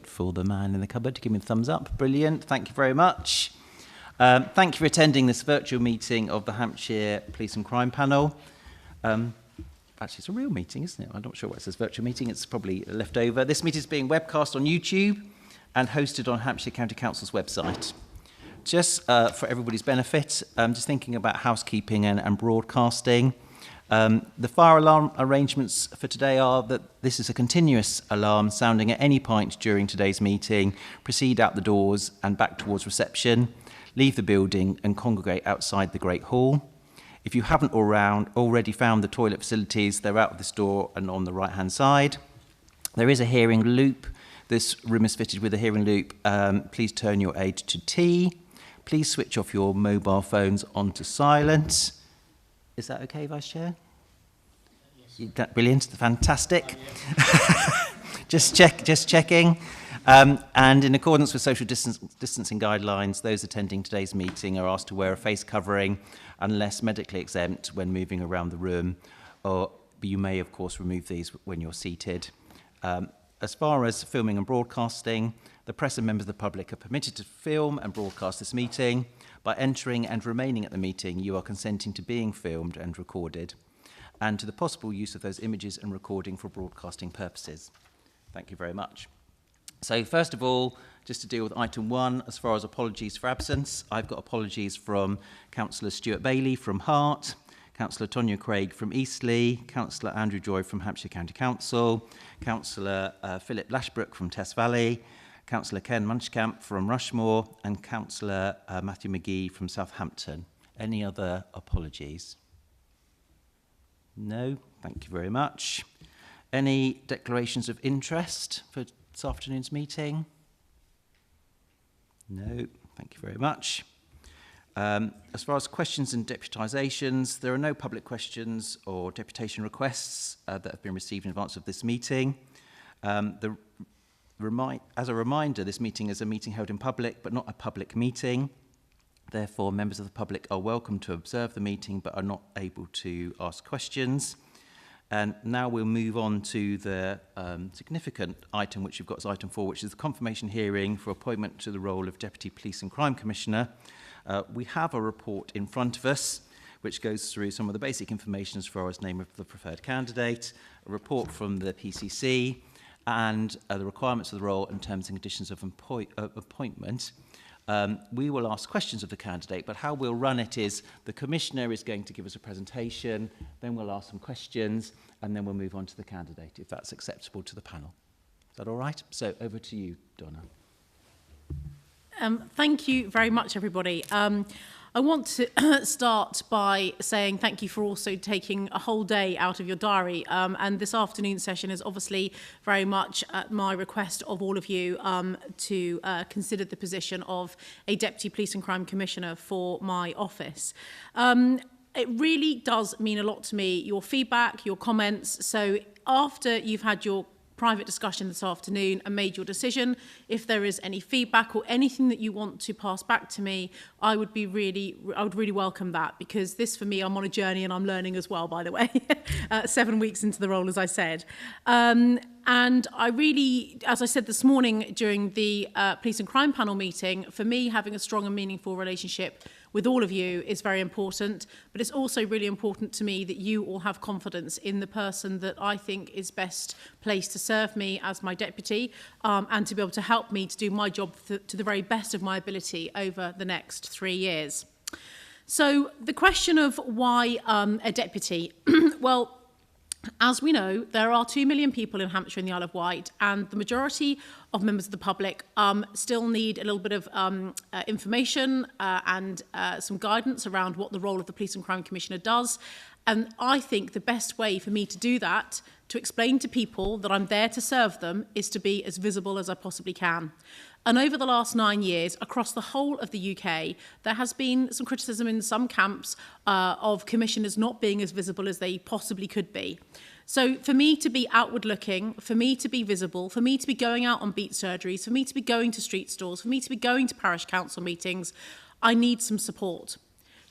For the man in the cupboard to give me the thumbs up. Brilliant. Thank you very much. Thank you for attending this virtual meeting of the Hampshire Police and Crime Panel. Actually, it's a real meeting, isn't it? I'm not sure why it says virtual meeting. It's probably left over. This meeting is being webcast on YouTube and hosted on Hampshire County Council's website. Just for everybody's benefit, just thinking about housekeeping and broadcasting. The fire alarm arrangements for today are that this is a continuous alarm sounding at any point during today's meeting. Proceed out the doors and back towards reception. Leave the building and congregate outside the Great Hall. If you haven't already found the toilet facilities, they're out of this door and on the right-hand side. There is a hearing loop. This room is fitted with a hearing loop. Please turn your aid to T. Please switch off your mobile phones onto silent. Is that okay, Vice Chair? Yes. Brilliant, fantastic. Just checking. And in accordance with social distancing guidelines, those attending today's meeting are asked to wear a face covering unless medically exempt when moving around the room. But you may, of course, remove these when you're seated. As far as filming and broadcasting, the press and members of the public are permitted to film and broadcast this meeting. By entering and remaining at the meeting, you are consenting to being filmed and recorded, and to the possible use of those images and recording for broadcasting purposes. Thank you very much. So first of all, just to deal with item 1, as far as apologies for absence, I've got apologies from Councillor Stuart Bailey from Hart, Councillor Tonya Craig from Eastleigh, Councillor Andrew Joy from Hampshire County Council, Councillor Philip Lashbrook from Tess Valley, Councillor Ken Munchkamp from Rushmore, and Councillor Matthew McGee from Southampton. Any other apologies? No? Thank you very much. Any declarations of interest for this afternoon's meeting? No? Thank you very much. As far as questions and deputisations, there are no public questions or deputation requests that have been received in advance of this meeting. As a reminder, this meeting is a meeting held in public, but not a public meeting. Therefore, members of the public are welcome to observe the meeting, but are not able to ask questions. And now we'll move on to the significant item which you've got as item 4, which is the confirmation hearing for appointment to the role of Deputy Police and Crime Commissioner. We have a report in front of us which goes through some of the basic information as far as name of the preferred candidate, a report from the PCC, and the requirements of the role and terms and conditions of appointment. We will ask questions of the candidate, but how we'll run it is the Commissioner is going to give us a presentation, then we'll ask some questions, and then we'll move on to the candidate, if that's acceptable to the panel. Is that all right? So over to you, Donna. Thank you very much, everybody. I want to start by saying thank you for also taking a whole day out of your diary. And this afternoon session is obviously very much at my request of all of you to consider the position of a Deputy Police and Crime Commissioner for my office. It really does mean a lot to me, your feedback, your comments. So after you've had your private discussion this afternoon and made your decision, if there is any feedback or anything that you want to pass back to me, I would really welcome that, because this, for me, I'm on a journey and I'm learning as well, by the way, 7 weeks into the role, as I said. And I really, as I said this morning during the Police and Crime Panel meeting, for me, having a strong and meaningful relationship with all of you is very important, but it's also really important to me that you all have confidence in the person that I think is best placed to serve me as my deputy and to be able to help me to do my job to the very best of my ability over the next 3 years. So the question of why a deputy, well, as we know, there are 2 million people in Hampshire and the Isle of Wight, and the majority of members of the public still need a little bit of information and some guidance around what the role of the Police and Crime Commissioner does. And I think the best way for me to do that, to explain to people that I'm there to serve them, is to be as visible as I possibly can. And over the last 9 years, across the whole of the UK, there has been some criticism in some camps of commissioners not being as visible as they possibly could be. So for me to be outward looking, for me to be visible, for me to be going out on beat surgeries, for me to be going to street stalls, for me to be going to parish council meetings, I need some support.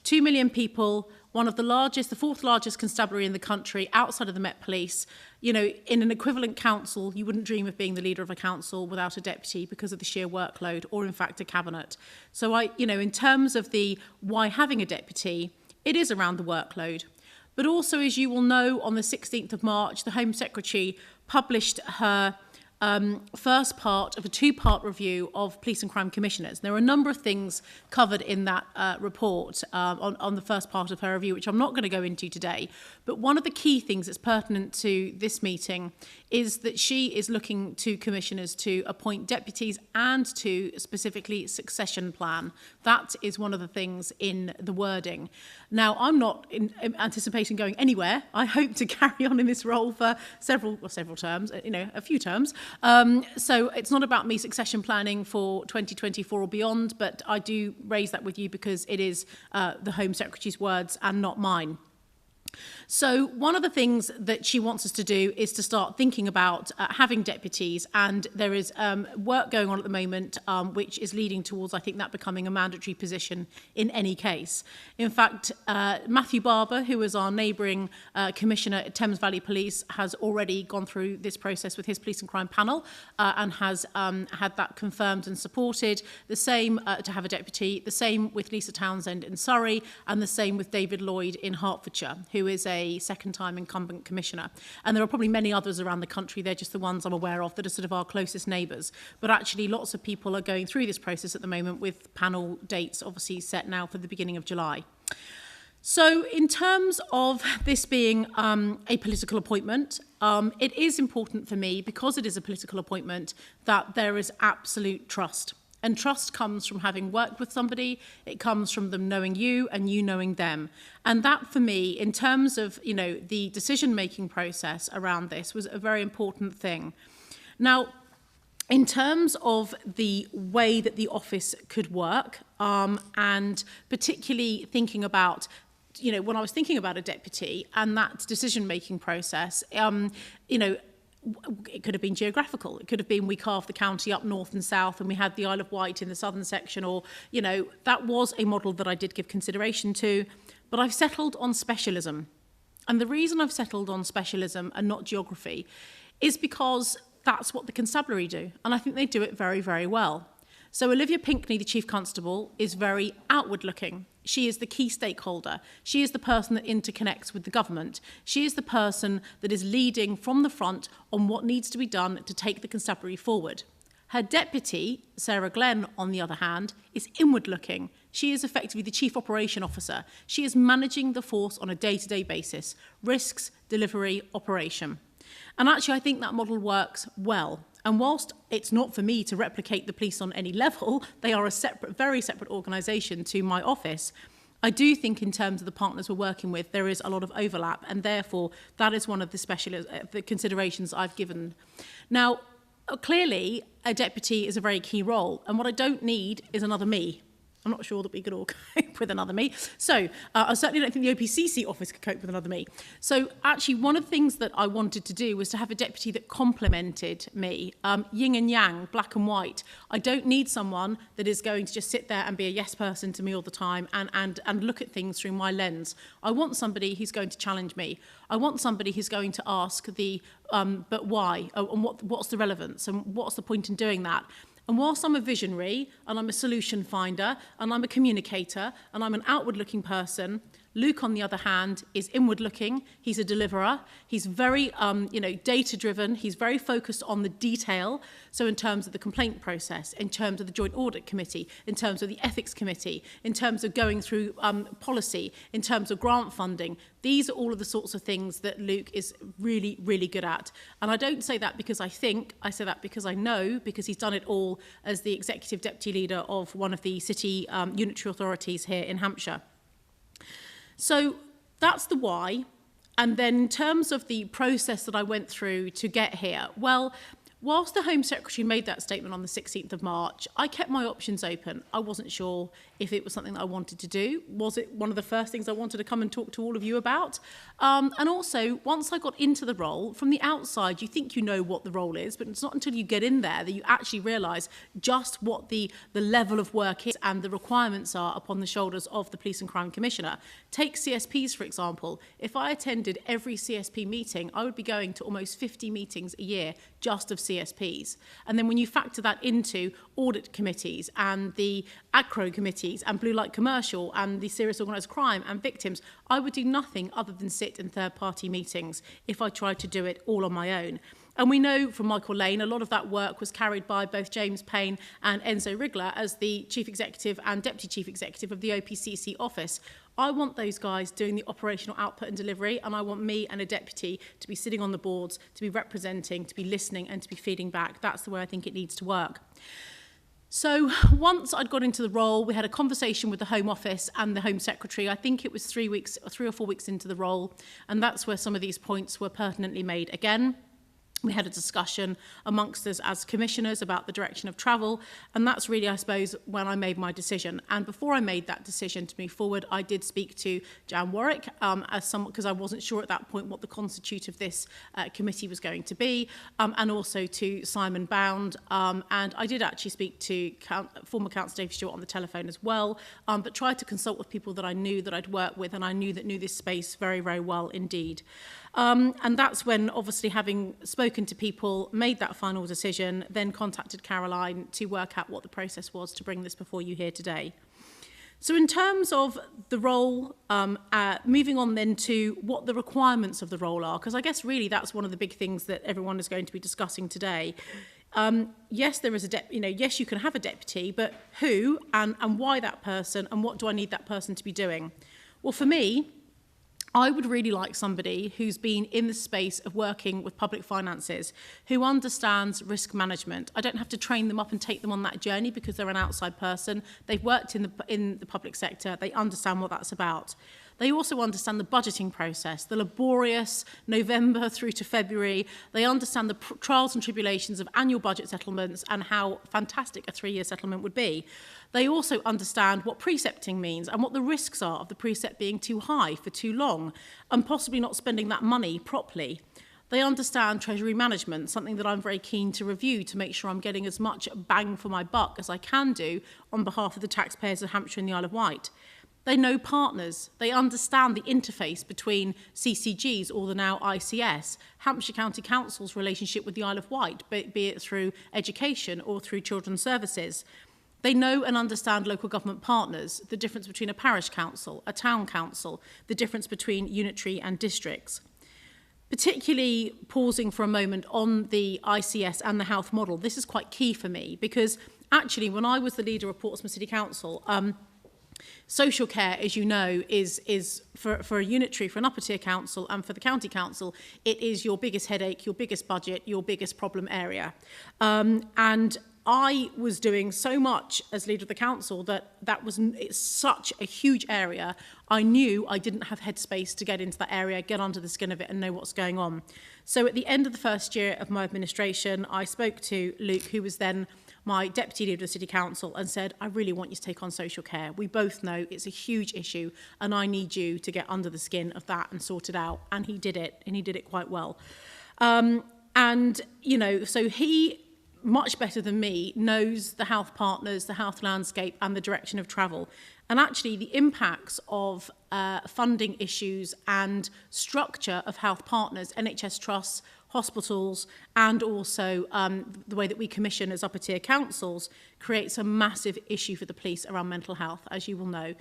2 million people, one of the fourth largest constabulary in the country outside of the Met Police. You know, in an equivalent council, you wouldn't dream of being the leader of a council without a deputy because of the sheer workload, or in fact a cabinet. So in terms of the why having a deputy, it is around the workload. But also, as you will know, on the 16th of March, the Home Secretary published her first part of a two-part review of police and crime commissioners. There are a number of things covered in that report on the first part of her review, which I'm not going to go into today. But one of the key things that's pertinent to this meeting is that she is looking to commissioners to appoint deputies and to specifically succession plan. That is one of the things in the wording. Now, I'm not anticipating going anywhere. I hope to carry on in this role for several terms, a few terms. So it's not about me succession planning for 2024 or beyond, but I do raise that with you because it is the Home Secretary's words and not mine. So one of the things that she wants us to do is to start thinking about having deputies, and there is work going on at the moment which is leading towards, I think, that becoming a mandatory position in any case. In fact, Matthew Barber, who is our neighbouring commissioner at Thames Valley Police, has already gone through this process with his police and crime panel and has had that confirmed and supported. The same to have a deputy, the same with Lisa Townsend in Surrey, and the same with David Lloyd in Hertfordshire, who is a second-time incumbent commissioner. And there are probably many others around the country. They're just the ones I'm aware of that are sort of our closest neighbours. But actually, lots of people are going through this process at the moment, with panel dates obviously set now for the beginning of July. So in terms of this being a political appointment, it is important for me, because it is a political appointment, that there is absolute trust. And trust comes from having worked with somebody. It comes from them knowing you and you knowing them. And that, for me, in terms of, the decision-making process around this, was a very important thing. Now, in terms of the way that the office could work, and particularly thinking about, when I was thinking about a deputy and that decision-making process, it could have been geographical. It could have been we carved the county up north and south and we had the Isle of Wight in the southern section, or, that was a model that I did give consideration to. But I've settled on specialism. And the reason I've settled on specialism and not geography is because that's what the constabulary do. And I think they do it very, very well. So Olivia Pinkney, the Chief Constable, is very outward-looking. She is the key stakeholder. She is the person that interconnects with the government. She is the person that is leading from the front on what needs to be done to take the constabulary forward. Her deputy, Sarah Glenn, on the other hand, is inward-looking. She is effectively the Chief Operation Officer. She is managing the force on a day-to-day basis. Risks, delivery, operation. And actually, I think that model works well. And whilst it's not for me to replicate the police on any level, they are a separate, very separate organisation to my office. I do think in terms of the partners we're working with, there is a lot of overlap, and therefore that is one of the considerations I've given. Now, clearly, a deputy is a very key role, and what I don't need is another me. I'm not sure that we could all cope with another me. So I certainly don't think the OPCC office could cope with another me. So actually, one of the things that I wanted to do was to have a deputy that complemented me, yin and yang, black and white. I don't need someone that is going to just sit there and be a yes person to me all the time and look at things through my lens. I want somebody who's going to challenge me. I want somebody who's going to ask the, but why? And what's the relevance? And what's the point in doing that? And whilst I'm a visionary, and I'm a solution finder, and I'm a communicator, and I'm an outward-looking person, Luke, on the other hand, is inward-looking. He's a deliverer. He's very, data-driven. He's very focused on the detail. So in terms of the complaint process, in terms of the Joint Audit Committee, in terms of the Ethics Committee, in terms of going through policy, in terms of grant funding, these are all of the sorts of things that Luke is really, really good at. And I don't say that because I think, I say that because I know, because he's done it all as the Executive Deputy Leader of one of the city unitary authorities here in Hampshire. So that's the why. And then in terms of the process that I went through to get here, well, Whilst the Home Secretary made that statement on the 16th of March, I kept my options open. I wasn't sure if it was something that I wanted to do. Was it one of the first things I wanted to come and talk to all of you about? And also, once I got into the role, from the outside, you think you know what the role is, but it's not until you get in there that you actually realise just what the level of work is and the requirements are upon the shoulders of the Police and Crime Commissioner. Take CSPs, for example. If I attended every CSP meeting, I would be going to almost 50 meetings a year just of CSPs. And then when you factor that into audit committees and the ACRO committees and blue light commercial and the serious organised crime and victims, I would do nothing other than sit in third-party meetings if I tried to do it all on my own. And we know from Michael Lane, a lot of that work was carried by both James Payne and Enzo Rigler as the Chief Executive and Deputy Chief Executive of the OPCC office. I want those guys doing the operational output and delivery, and I want me and a deputy to be sitting on the boards, to be representing, to be listening and to be feeding back. That's the way I think it needs to work. So once I'd got into the role, we had a conversation with the Home Office and the Home Secretary. I think it was 3 or 4 weeks into the role, and that's where some of these points were pertinently made again. We had a discussion amongst us as commissioners about the direction of travel, and that's really, I suppose, when I made my decision. And before I made that decision to move forward, I did speak to Jan Warwick, because I wasn't sure at that point what the constitute of this committee was going to be, and also to Simon Bound. And I did actually speak to former Councillor Dave Stewart on the telephone as well, but tried to consult with people that I knew that I'd worked with and I knew that knew this space very, very well indeed. And that's when, obviously, having spoken to people, made that final decision, then contacted Caroline to work out what the process was to bring this before you here today. So in terms of the role, moving on then to what the requirements of the role are, because I guess really that's one of the big things that everyone is going to be discussing today. Yes, there is yes, you can have a deputy, but who and why that person and what do I need that person to be doing? Well, for me, I would really like somebody who's been in the space of working with public finances, who understands risk management. I don't have to train them up and take them on that journey because they're an outside person. They've worked in the public sector. They understand what that's about. They also understand the budgeting process, the laborious November through to February. They understand the trials and tribulations of annual budget settlements and how fantastic a 3-year settlement would be. They also understand what precepting means and what the risks are of the precept being too high for too long and possibly not spending that money properly. They understand treasury management, something that I'm very keen to review to make sure I'm getting as much bang for my buck as I can do on behalf of the taxpayers of Hampshire and the Isle of Wight. They know partners. They understand the interface between CCGs, or the now ICS, Hampshire County Council's relationship with the Isle of Wight, be it through education or through children's services. They know and understand local government partners, the difference between a parish council, a town council, the difference between unitary and districts. Particularly pausing for a moment on the ICS and the health model, this is quite key for me because actually when I was the leader of Portsmouth City Council, social care, as you know, is for a unitary, for an upper tier council and for the county council, it is your biggest headache, your biggest budget, your biggest problem area. And I was doing so much as leader of the council it's such a huge area. I knew I didn't have headspace to get into that area, get under the skin of it and know what's going on. So at the end of the first year of my administration, I spoke to Luke, who was then my deputy leader of the City Council, and said, I really want you to take on social care. We both know it's a huge issue and I need you to get under the skin of that and sort it out. And he did it, and he did it quite well. So he, much better than me, knows the health partners, the health landscape and the direction of travel. And actually the impacts of funding issues and structure of health partners, NHS trusts, hospitals, and also the way that we commission as upper tier councils creates a massive issue for the police around mental health, as you will know.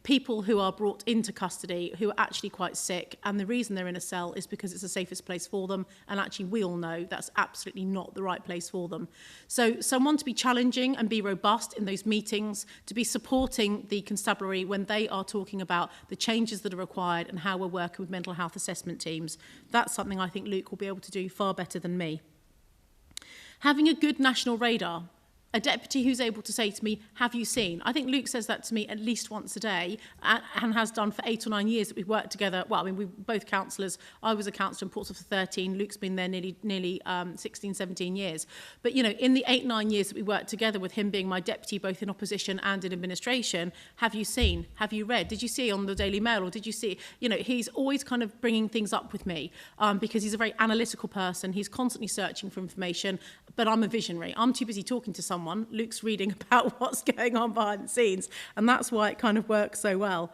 People who are brought into custody who are actually quite sick, and the reason they're in a cell is because it's the safest place for them, and actually we all know that's absolutely not the right place for them. So someone to be challenging and be robust in those meetings, to be supporting the constabulary when they are talking about the changes that are required and how we're working with mental health assessment teams, that's something I think Luke will be able to do far better than me. Having a good national radar. a deputy who's able to say to me, have you seen? I think Luke says that to me at least once a day and has done for 8 or 9 years that we've worked together. Well, I mean, we're both councillors. I was a councillor in Portsmouth for 13. Luke's been there nearly 16, 17 years. But, you know, in the 8, 9 years that we worked together with him being my deputy, both in opposition and in administration, have you seen? Have you read? Did you see on the Daily Mail? Or did you see? You know, he's always kind of bringing things up with me because he's a very analytical person. He's constantly searching for information, but I'm a visionary. I'm too busy talking to someone. Luke's reading about what's going on behind the scenes, and that's why it kind of works so well.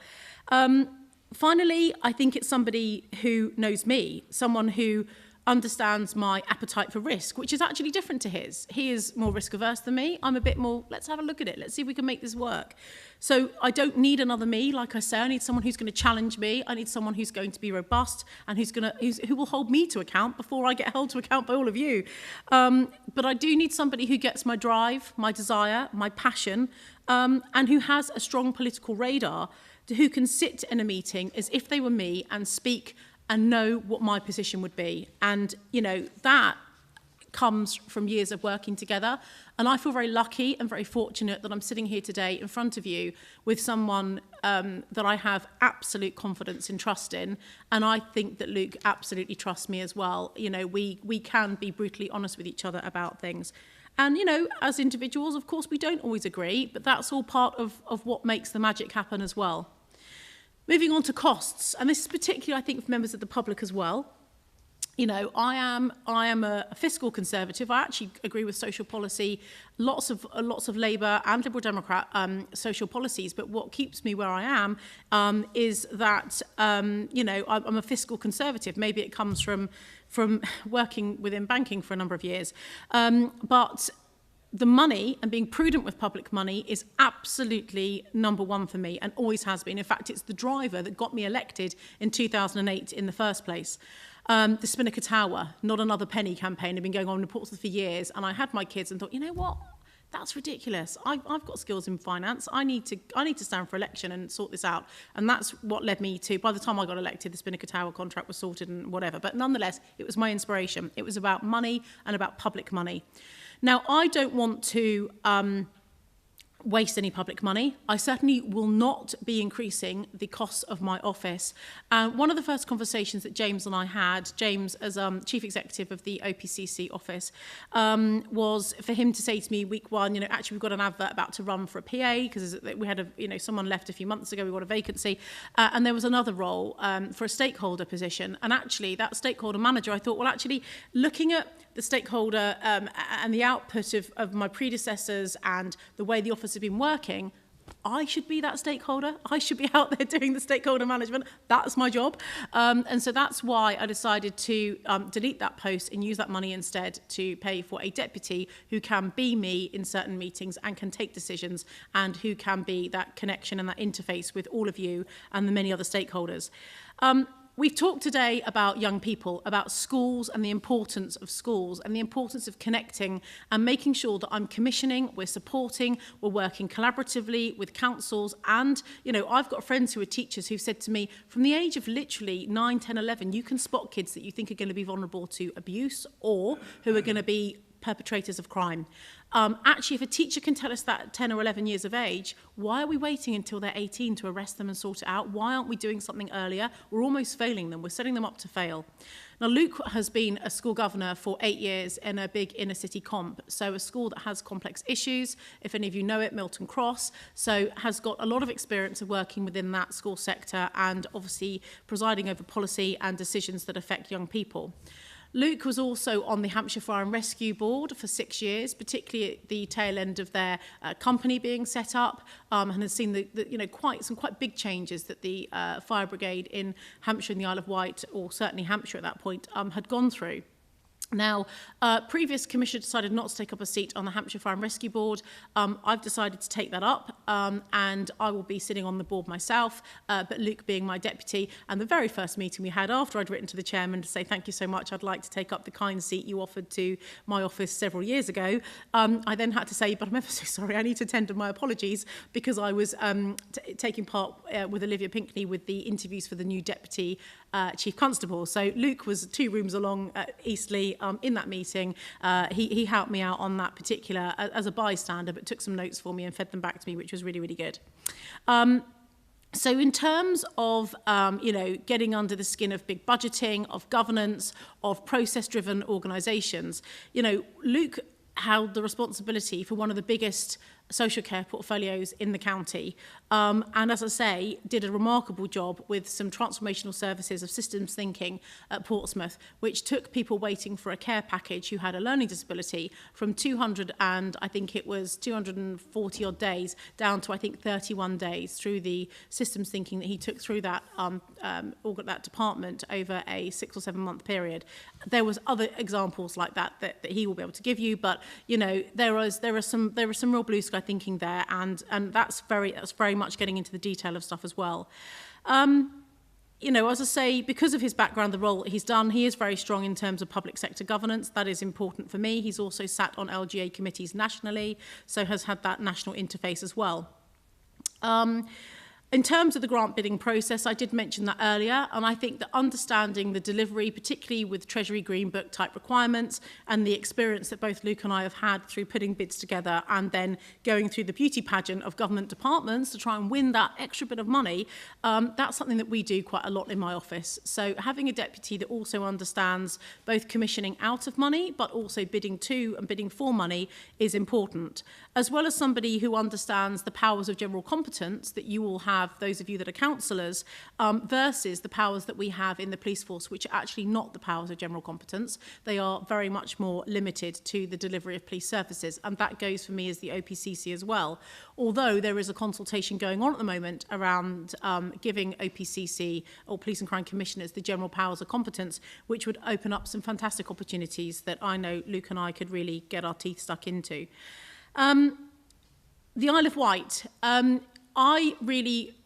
Finally, I think it's somebody who knows me, someone who understands my appetite for risk, which is actually different to his. He is more risk averse than me. I'm a bit more, let's have a look at it. Let's see if we can make this work. So I don't need another me, like I say. I need someone who's going to challenge me. I need someone who's going to be robust and who will hold me to account before I get held to account by all of you. But I do need somebody who gets my drive, my desire, my passion, and who has a strong political radar, who can sit in a meeting as if they were me and speak and know what my position would be. And, you know, that comes from years of working together. And I feel very lucky and very fortunate that I'm sitting here today in front of you with someone that I have absolute confidence and trust in. And I think that Luke absolutely trusts me as well. You know, we can be brutally honest with each other about things. And, you know, as individuals, of course, we don't always agree, but that's all part of what makes the magic happen as well. Moving on to costs, and this is particularly, I think, for members of the public as well. You know, I am a fiscal conservative. I actually agree with social policy, lots of Labour and Liberal Democrat social policies. But what keeps me where I am is that you know, I'm a fiscal conservative. Maybe it comes from working within banking for a number of years, but the money and being prudent with public money is absolutely number one for me and always has been. In fact, it's the driver that got me elected in 2008 in the first place. The Spinnaker Tower, Not Another Penny campaign had been going on in Portsmouth for years, and I had my kids and thought, you know what? That's ridiculous. I've got skills in finance. I need to stand for election and sort this out. And that's what led me to, by the time I got elected, the Spinnaker Tower contract was sorted and whatever. But nonetheless, it was my inspiration. It was about money and about public money. Now, I don't want to waste any public money. I certainly will not be increasing the costs of my office. One of the first conversations that James and I had, James as Chief Executive of the OPCC office, was for him to say to me week one, you know, actually we've got an advert about to run for a PA because we had someone left a few months ago, we got a vacancy, and there was another role for a stakeholder position. And actually that stakeholder manager, I thought, well, actually looking at the stakeholder and the output of my predecessors and the way the office has been working, I should be that stakeholder. I should be out there doing the stakeholder management. That's my job. And so that's why I decided to delete that post and use that money instead to pay for a deputy who can be me in certain meetings and can take decisions and who can be that connection and that interface with all of you and the many other stakeholders. We've talked today about young people, about schools and the importance of schools and the importance of connecting and making sure that I'm commissioning, we're supporting, we're working collaboratively with councils. And, you know, I've got friends who are teachers who've said to me, from the age of literally 9, 10, 11, you can spot kids that you think are going to be vulnerable to abuse or who are going to be perpetrators of crime. Actually, if a teacher can tell us that at 10 or 11 years of age, why are we waiting until they're 18 to arrest them and sort it out? Why aren't we doing something earlier? We're almost failing them. We're setting them up to fail. Now, Luke has been a school governor for 8 years in a big inner city comp, so a school that has complex issues. If any of you know it, Milton Cross, so has got a lot of experience of working within that school sector and obviously presiding over policy and decisions that affect young people. Luke was also on the Hampshire Fire and Rescue Board for 6 years, particularly at the tail end of their company being set up, and has seen some quite big changes that the fire brigade in Hampshire and the Isle of Wight, or certainly Hampshire at that point, had gone through. Now, previous commissioner decided not to take up a seat on the Hampshire Fire and Rescue Board. I've decided to take that up, and I will be sitting on the board myself, but Luke being my deputy. And the very first meeting we had after I'd written to the chairman to say thank you so much, I'd like to take up the kind seat you offered to my office several years ago, I then had to say, but I'm ever so sorry, I need to tender my apologies because I was taking part with Olivia Pinckney with the interviews for the new deputy Chief Constable. So Luke was 2 rooms along at Eastleigh in that meeting. He helped me out on that particular as a bystander, but took some notes for me and fed them back to me, which was really, really good. So in terms of, getting under the skin of big budgeting, of governance, of process-driven organisations, Luke held the responsibility for one of the biggest social care portfolios in the county. And as I say, did a remarkable job with some transformational services of systems thinking at Portsmouth, which took people waiting for a care package who had a learning disability from 200 and I think it was 240 odd days down to I think 31 days through the systems thinking that he took through that that department over a 6 or 7 month period. There was other examples like that he will be able to give you, but there was some real blue sky thinking there, and that's very much getting into the detail of stuff as well. As I say, because of his background, the role that he's done, he is very strong in terms of public sector governance. That is important for me. He's also sat on LGA committees nationally, so has had that national interface as well. In terms of the grant bidding process, I did mention that earlier, and I think that understanding the delivery, particularly with Treasury Green Book type requirements, and the experience that both Luke and I have had through putting bids together and then going through the beauty pageant of government departments to try and win that extra bit of money, that's something that we do quite a lot in my office. So having a deputy that also understands both commissioning out of money, but also bidding to and bidding for money is important, as well as somebody who understands the powers of general competence that you all have, those of you that are councillors, versus the powers that we have in the police force, which are actually not the powers of general competence. They are very much more limited to the delivery of police services, and that goes for me as the OPCC as well. Although there is a consultation going on at the moment around giving OPCC or Police and Crime Commissioners the general powers of competence, which would open up some fantastic opportunities that I know Luke and I could really get our teeth stuck into. The Isle of Wight.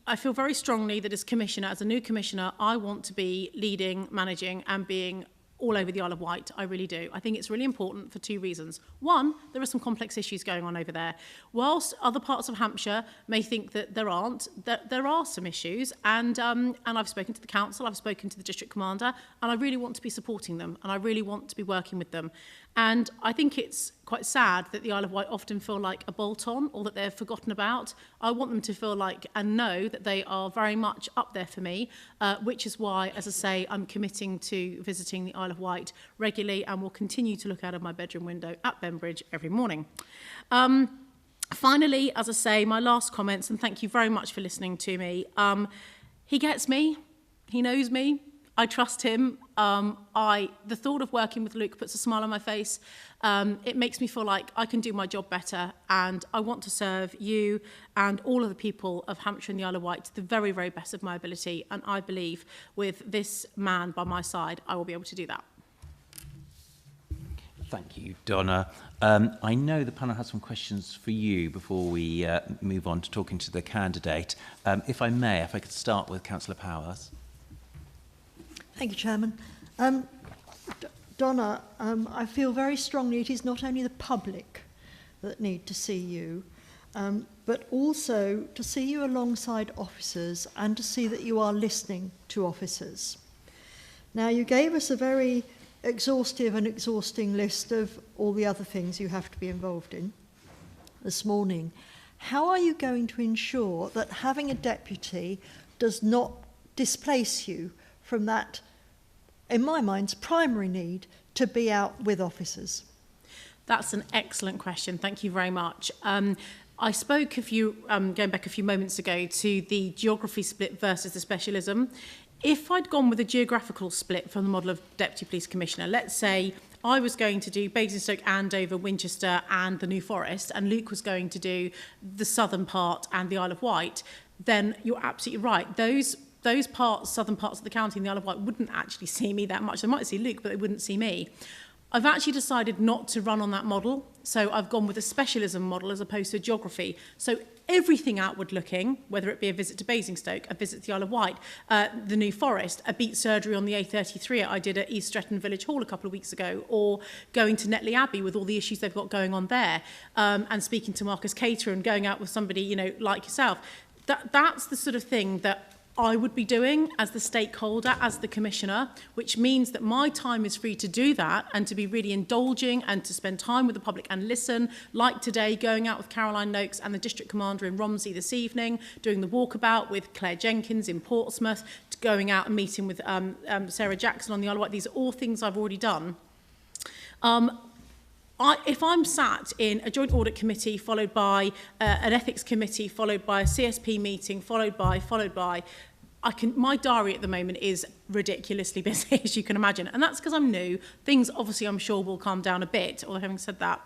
I feel very strongly that as Commissioner, as a new Commissioner, I want to be leading, managing and being all over the Isle of Wight. I really do. I think it's really important for 2 reasons. One, there are some complex issues going on over there. Whilst other parts of Hampshire may think that there aren't, that there are some issues, and I've spoken to the council, I've spoken to the district commander, and I really want to be supporting them, and I really want to be working with them. And I think it's quite sad that the Isle of Wight often feel like a bolt-on or that they're forgotten about. I want them to feel like and know that they are very much up there for me, which is why, as I say, I'm committing to visiting the Isle of Wight regularly and will continue to look out of my bedroom window at Benbridge every morning. Finally, as I say, my last comments, and thank you very much for listening to me. He gets me. He knows me. I trust him. The thought of working with Luke puts a smile on my face. It makes me feel like I can do my job better, and I want to serve you and all of the people of Hampshire and the Isle of Wight to the very, very best of my ability. And I believe with this man by my side, I will be able to do that. Thank you, Donna. I know the panel has some questions for you before we move on to talking to the candidate. If I may, if I could start with Councillor Powers. Thank you, Chairman. Donna, I feel very strongly it is not only the public that need to see you, but also to see you alongside officers and to see that you are listening to officers. Now, you gave us a very exhaustive and exhausting list of all the other things you have to be involved in this morning. How are you going to ensure that having a deputy does not displace you from that, in my mind's primary need to be out with officers? That's an excellent question. Thank you very much. I spoke going back a few moments ago to the geography split versus the specialism. If I'd gone with a geographical split from the model of Deputy Police Commissioner, let's say I was going to do Basingstoke, Andover, Winchester and the New Forest, and Luke was going to do the southern part and the Isle of Wight, then you're absolutely right. Those southern parts of the county in the Isle of Wight wouldn't actually see me that much. They might see Luke, but they wouldn't see me. I've actually decided not to run on that model. So I've gone with a specialism model as opposed to a geography. So everything outward looking, whether it be a visit to Basingstoke, a visit to the Isle of Wight, the New Forest, a beat surgery on the A33 I did at East Stretton Village Hall a couple of weeks ago, or going to Netley Abbey with all the issues they've got going on there, and speaking to Marcus Cater and going out with somebody, like yourself. That's the sort of thing that I would be doing as the stakeholder, as the commissioner, which means that my time is free to do that and to be really indulging and to spend time with the public and listen, like today, going out with Caroline Noakes and the district commander in Romsey this evening, doing the walkabout with Claire Jenkins in Portsmouth, going out and meeting with Sarah Jackson on the Isle of Wight. These are all things I've already done. If I'm sat in a joint audit committee followed by an ethics committee, followed by a CSP meeting, followed by, my diary at the moment is ridiculously busy, as you can imagine. And that's because I'm new. Things obviously I'm sure will calm down a bit, although having said that,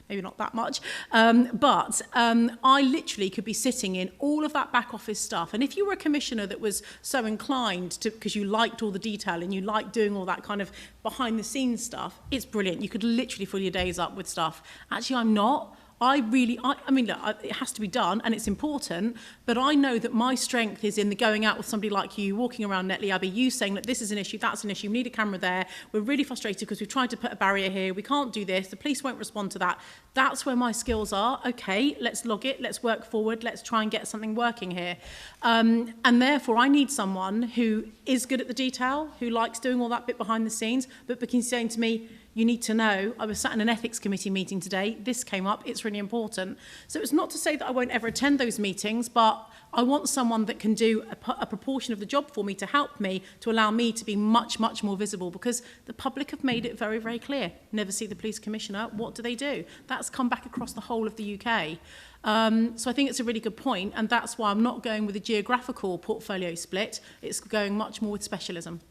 maybe not that much. But I literally could be sitting in all of that back office stuff. And if you were a commissioner that was so inclined to, because you liked all the detail and you liked doing all that kind of behind the scenes stuff, it's brilliant. You could literally fill your days up with stuff. Actually, I'm not. I mean, look, it has to be done and it's important, but I know that my strength is in the going out with somebody like you, walking around Netley Abbey, you saying that this is an issue, that's an issue, we need a camera there, we're really frustrated because we've tried to put a barrier here, we can't do this, the police won't respond to that. That's where my skills are. Okay, let's log it, let's work forward, let's try and get something working here. And therefore, I need someone who is good at the detail, who likes doing all that bit behind the scenes, but can saying to me, you need to know, I was sat in an ethics committee meeting today, this came up, it's really important. So it's not to say that I won't ever attend those meetings, but I want someone that can do a proportion of the job for me to help me, to allow me to be much, much more visible, because the public have made it very, very clear. Never see the police commissioner, what do they do? That's come back across the whole of the UK. So I think it's a really good point, and that's why I'm not going with a geographical portfolio split, it's going much more with specialism.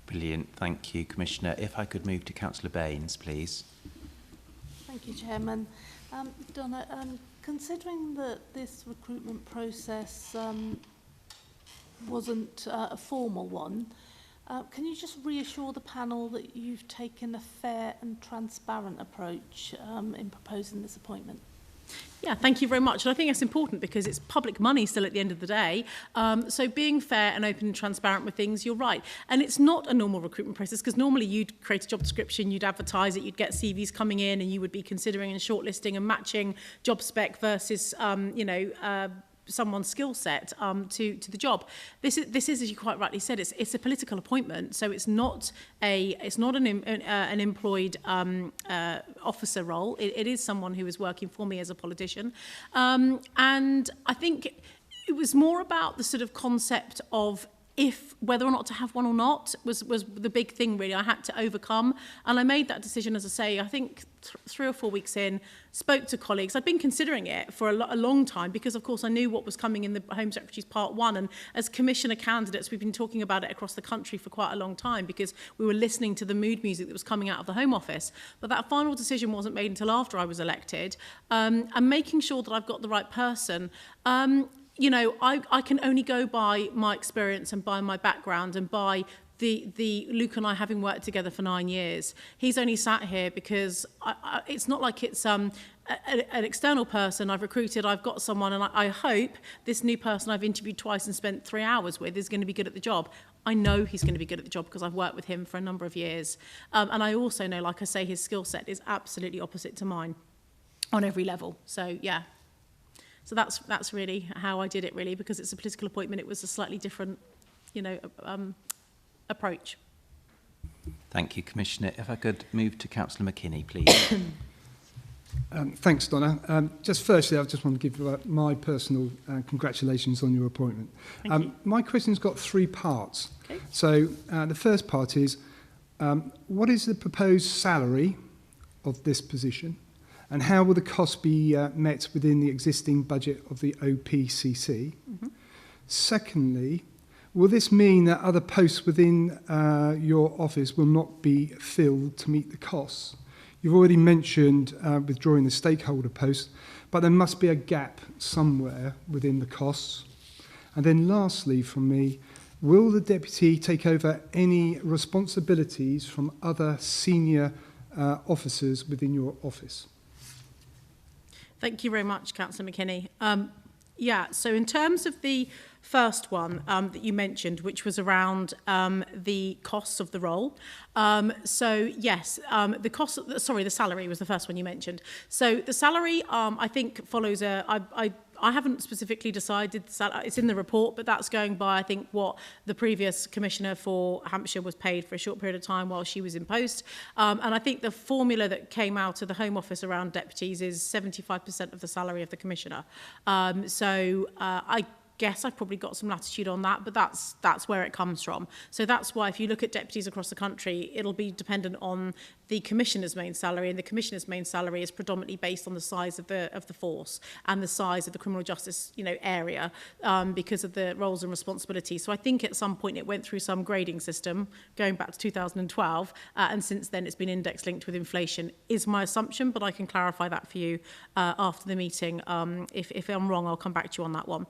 Brilliant, thank you, Commissioner. If I could move to Councillor Baines, please. Thank you, Chairman. Donna, considering that this recruitment process wasn't a formal one, can you just reassure the panel that you've taken a fair and transparent approach in proposing this appointment? Yeah, thank you very much. And I think it's important because it's public money still at the end of the day. So being fair and open and transparent with things, you're right. And it's not a normal recruitment process because normally you'd create a job description, you'd advertise it, you'd get CVs coming in and you would be considering and shortlisting and matching job spec versus, someone's skill set to the job. This is, as you quite rightly said, it's a political appointment, so it's not an employed officer role. It is someone who is working for me as a politician, and I think it was more about the sort of concept of whether or not to have one or not was the big thing really I had to overcome, and I made that decision, as I say, I think 3 or 4 weeks in, spoke to colleagues. I'd been considering it for a long time because, of course, I knew what was coming in the Home Secretary's Part 1, and as Commissioner candidates, we've been talking about it across the country for quite a long time because we were listening to the mood music that was coming out of the Home Office. But that final decision wasn't made until after I was elected, and making sure that I've got the right person. You know, I can only go by my experience and by my background and by the Luke and I having worked together for 9 years. He's only sat here because it's not like it's an external person I've recruited. I've got someone, and I hope this new person I've interviewed twice and spent 3 hours with is going to be good at the job. I know he's going to be good at the job because I've worked with him for a number of years. And I also know, like I say, his skill set is absolutely opposite to mine on every level. So, yeah. So that's really how I did it, really, because it's a political appointment. It was a slightly different, approach. Thank you, Commissioner. If I could move to Councillor McKinney, please. Thanks, Donna. Just firstly, I just want to give my personal congratulations on your appointment. Thank you. My question's got 3 parts. Okay. So the first part is, what is the proposed salary of this position? And how will the cost be met within the existing budget of the OPCC? Mm-hmm. Secondly, will this mean that other posts within your office will not be filled to meet the costs? You've already mentioned withdrawing the stakeholder post, but there must be a gap somewhere within the costs. And then lastly from me, will the deputy take over any responsibilities from other senior officers within your office? Thank you very much, Councillor McKinney. So in terms of the first one that you mentioned, which was around the costs of the role. The salary was the first one you mentioned. So the salary, I think, follows I I haven't specifically decided, it's in the report, but that's going by, I think, what the previous Commissioner for Hampshire was paid for a short period of time while she was in post. And I think the formula that came out of the Home Office around deputies is 75% of the salary of the Commissioner. I guess I've probably got some latitude on that, but that's where it comes from. So that's why if you look at deputies across the country, it'll be dependent on the Commissioner's main salary, and the Commissioner's main salary is predominantly based on the size of the force and the size of the criminal justice, area, because of the roles and responsibilities. So I think at some point it went through some grading system going back to 2012, and since then it's been index linked with inflation, is my assumption, but I can clarify that for you after the meeting. If I'm wrong, I'll come back to you on that one.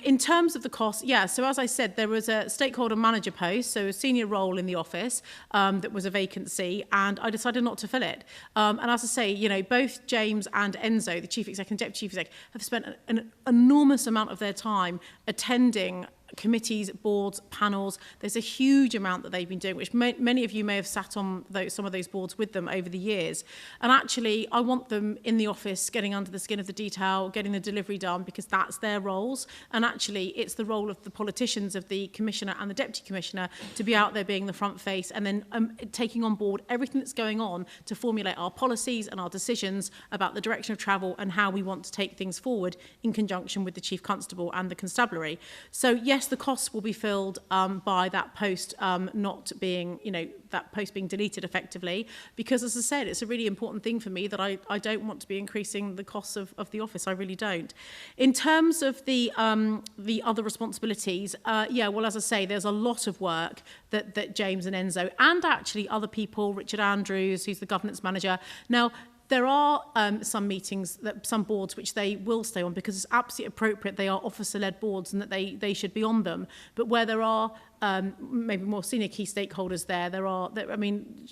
In terms of the cost, so as I said, there was a stakeholder manager post, so a senior role in the office that was a vacancy, and I decided not to fill it. And as I say, both James and Enzo, the chief exec and deputy chief exec, have spent an enormous amount of their time attending committees, boards, panels. There's a huge amount that they've been doing, which many of you may have sat on some of those boards with them over the years. And actually, I want them in the office, getting under the skin of the detail, getting the delivery done, because that's their roles. And actually, it's the role of the politicians, of the Commissioner and the Deputy Commissioner, to be out there being the front face and then taking on board everything that's going on to formulate our policies and our decisions about the direction of travel and how we want to take things forward in conjunction with the Chief Constable and the Constabulary. So yes, the costs will be filled by that post not being, that post being deleted effectively, because as I said, it's a really important thing for me that I don't want to be increasing the costs of the office. I really don't. In terms of the other responsibilities, well, as I say, there's a lot of work that James and Enzo and actually other people, Richard Andrews, who's the governance manager. Now, there are some meetings, some boards which they will stay on because it's absolutely appropriate. They are officer-led boards and that they should be on them. But where there are maybe more senior key stakeholders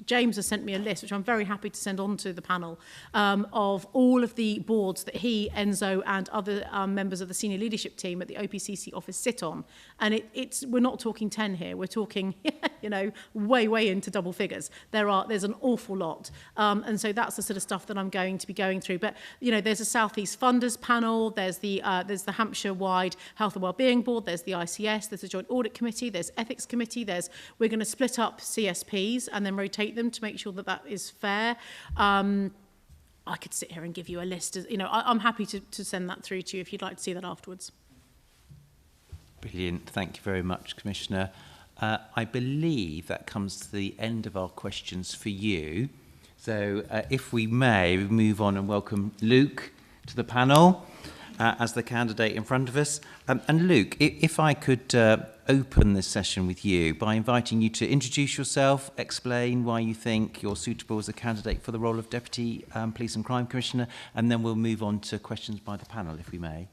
James has sent me a list, which I'm very happy to send on to the panel, of all of the boards that he, Enzo, and other members of the senior leadership team at the OPCC office sit on. And we're not talking 10 here. We're talking, way into double figures. There's an awful lot. And so that's the sort of stuff that I'm going to be going through. But, there's a South East Funders panel. There's the Hampshire-wide Health and Wellbeing Board. There's the ICS. There's the Joint Audit Committee. There's Ethics Committee. We're going to split up CSPs and then rotate them to make sure that is fair. I could sit here and give you a list. I'm happy to send that through to you if you'd like to see that afterwards. Brilliant. Thank you very much, Commissioner. I believe that comes to the end of our questions for you. So if we may, we move on and welcome Luke to the panel as the candidate in front of us. And Luke, if I could open this session with you by inviting you to introduce yourself, explain why you think you're suitable as a candidate for the role of Deputy Police and Crime Commissioner, and then we'll move on to questions by the panel, if we may.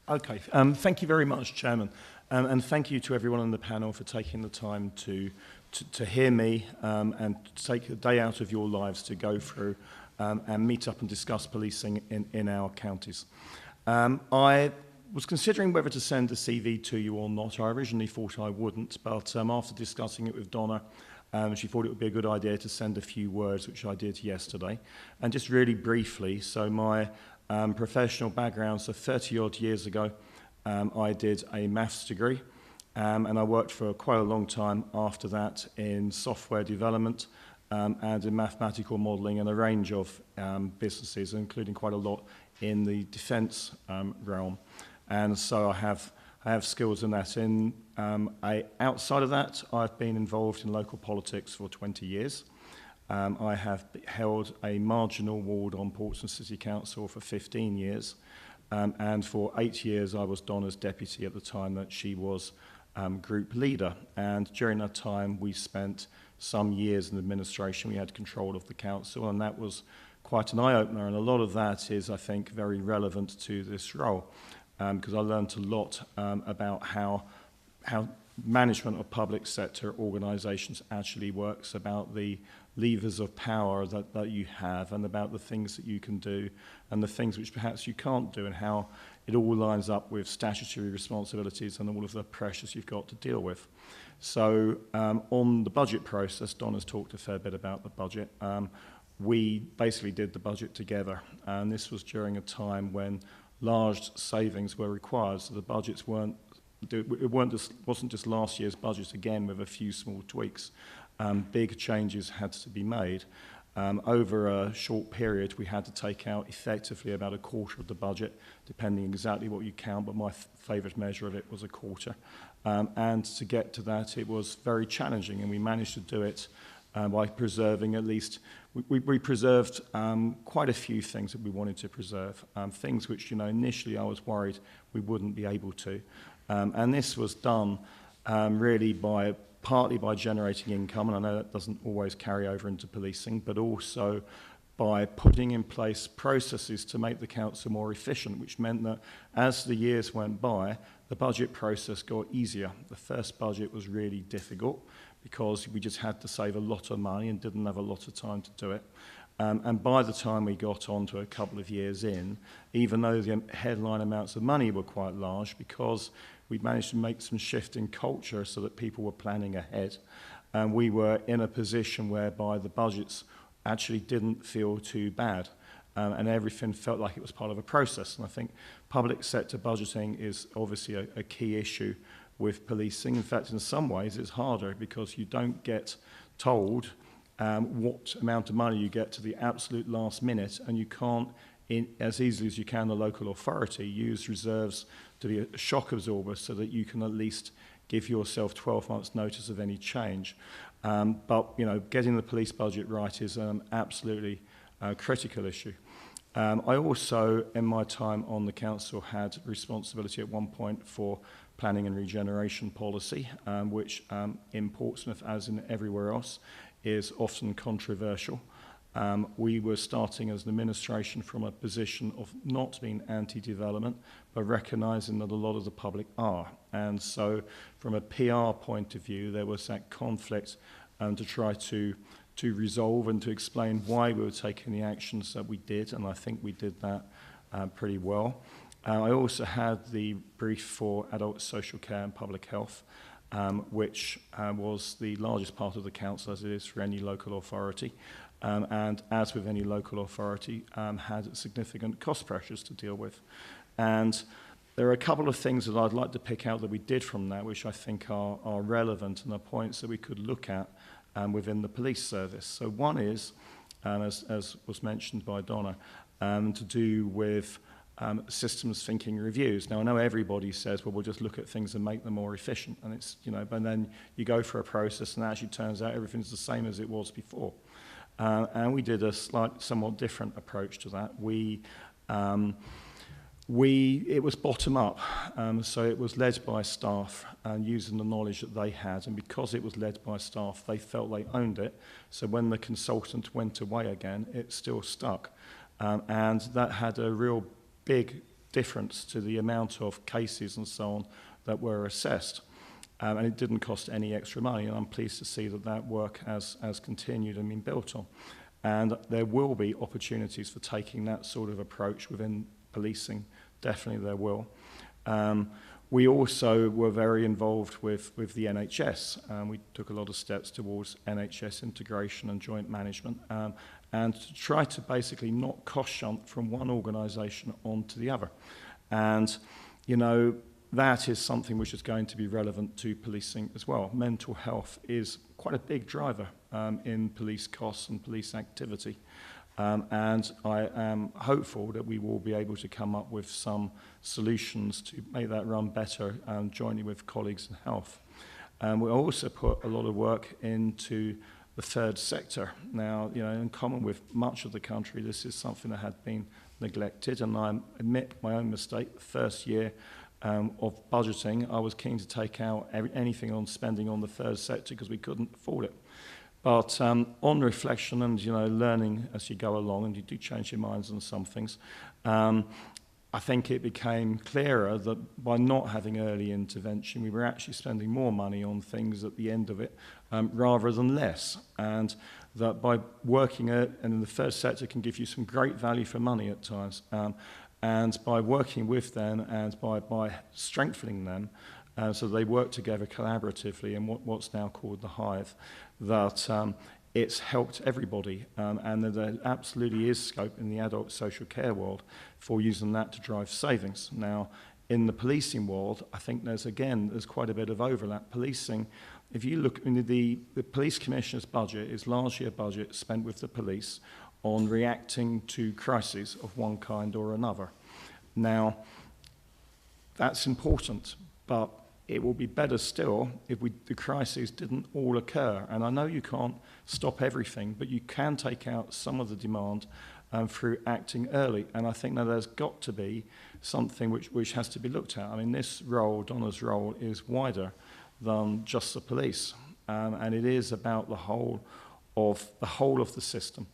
Okay, thank you very much, Chairman, and thank you to everyone on the panel for taking the time to hear me and to take a day out of your lives to go through and meet up and discuss policing in our counties. I was considering whether to send a CV to you or not. I originally thought I wouldn't, but after discussing it with Donna, she thought it would be a good idea to send a few words, which I did yesterday. And just really briefly, so my professional background, so 30-odd years ago, I did a maths degree, and I worked for quite a long time after that in software development and in mathematical modelling and a range of businesses, including quite a lot in the defence realm. And so I have skills in that. Outside of that, I've been involved in local politics for 20 years. I have held a marginal ward on Portsmouth City Council for 15 years. And for 8 years, I was Donna's deputy at the time that she was group leader. And during that time, we spent some years in administration. We had control of the council, and that was quite an eye-opener. And a lot of that is, I think, very relevant to this role. Because I learned a lot about how management of public sector organisations actually works, about the levers of power that you have, and about the things that you can do and the things which perhaps you can't do, and how it all lines up with statutory responsibilities and all of the pressures you've got to deal with. So on the budget process, Don has talked a fair bit about the budget. we basically did the budget together. And this was during a time when large savings were required, so the budgets wasn't just last year's budget again with a few small tweaks. Big changes had to be made. Over a short period, we had to take out effectively about a quarter of the budget, depending exactly what you count, but my favourite measure of it was a quarter. And to get to that, it was very challenging, and we managed to do it by preserving at least, we preserved quite a few things that we wanted to preserve, things which, initially I was worried we wouldn't be able to. And this was done really partly by generating income, and I know that doesn't always carry over into policing, but also by putting in place processes to make the council more efficient, which meant that as the years went by, the budget process got easier. The first budget was really difficult because we just had to save a lot of money and didn't have a lot of time to do it. And by the time we got on to a couple of years in, even though the headline amounts of money were quite large, because we managed to make some shift in culture so that people were planning ahead, and we were in a position whereby the budgets actually didn't feel too bad, and everything felt like it was part of a process. And I think public sector budgeting is obviously a key issue with policing. In fact, in some ways it's harder because you don't get told what amount of money you get to the absolute last minute, and you can't, as easily as you can, the local authority, use reserves to be a shock absorber so that you can at least give yourself 12 months notice of any change. But getting the police budget right is an absolutely critical issue. I also, in my time on the council, had responsibility at one point for planning and regeneration policy, which in Portsmouth, as in everywhere else, is often controversial. We were starting as an administration from a position of not being anti-development, but recognising that a lot of the public are. And so from a PR point of view, there was that conflict to try to resolve and to explain why we were taking the actions that we did, and I think we did that pretty well. I also had the brief for adult social care and public health, which was the largest part of the council, as it is for any local authority. And as with any local authority, had significant cost pressures to deal with. And there are a couple of things that I'd like to pick out that we did from that, which I think are relevant and are points that we could look at within the police service. So one is, as was mentioned by Donna, to do with systems thinking reviews. Now, I know everybody says, well, we'll just look at things and make them more efficient. And it's, but then you go for a process and it actually turns out everything's the same as it was before. And we did a somewhat different approach to that. It was bottom up, so it was led by staff and using the knowledge that they had. And because it was led by staff, they felt they owned it. So when the consultant went away again, it still stuck. And that had a real big difference to the amount of cases and so on that were assessed. And it didn't cost any extra money, and I'm pleased to see that that work has continued and been built on. And there will be opportunities for taking that sort of approach within policing. Definitely there will. We also were very involved with the NHS. We took a lot of steps towards NHS integration and joint management, and to try to basically not cost shunt from one organisation onto the other. And, that is something which is going to be relevant to policing as well. Mental health is quite a big driver in police costs and police activity. And I am hopeful that we will be able to come up with some solutions to make that run better jointly with colleagues in health. We also put a lot of work into the third sector. Now, in common with much of the country, this is something that had been neglected, and I admit my own mistake. The first year of budgeting, I was keen to take out anything on spending on the third sector because we couldn't afford it. But on reflection and learning as you go along, and you do change your minds on some things, I think it became clearer that by not having early intervention, we were actually spending more money on things at the end of it rather than less. And that by working and the third sector can give you some great value for money at times. And by working with them and by strengthening them, so they work together collaboratively in what's now called the Hive, that it's helped everybody, and there absolutely is scope in the adult social care world for using that to drive savings. Now, in the policing world, I think there's quite a bit of overlap. Policing, if you look, the police commissioner's budget is largely a budget spent with the police on reacting to crises of one kind or another. Now, that's important, but it will be better still if the crises didn't all occur. And I know you can't stop everything, but you can take out some of the demand through acting early. And I think that there's got to be something which has to be looked at. I mean, this role, Donna's role, is wider than just the police, and it is about the whole of the system.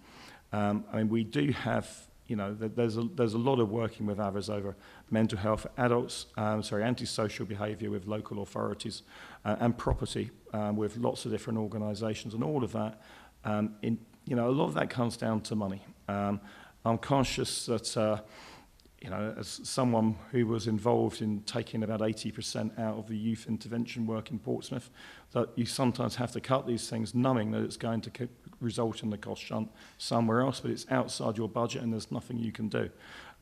I mean, we do have, there's a lot of working with others over mental health, antisocial behaviour with local authorities, and property with lots of different organisations, and all of that. A lot of that comes down to money. I'm conscious that, as someone who was involved in taking about 80% out of the youth intervention work in Portsmouth, that you sometimes have to cut these things knowing that it's going to result in the cost shunt somewhere else, but it's outside your budget and there's nothing you can do.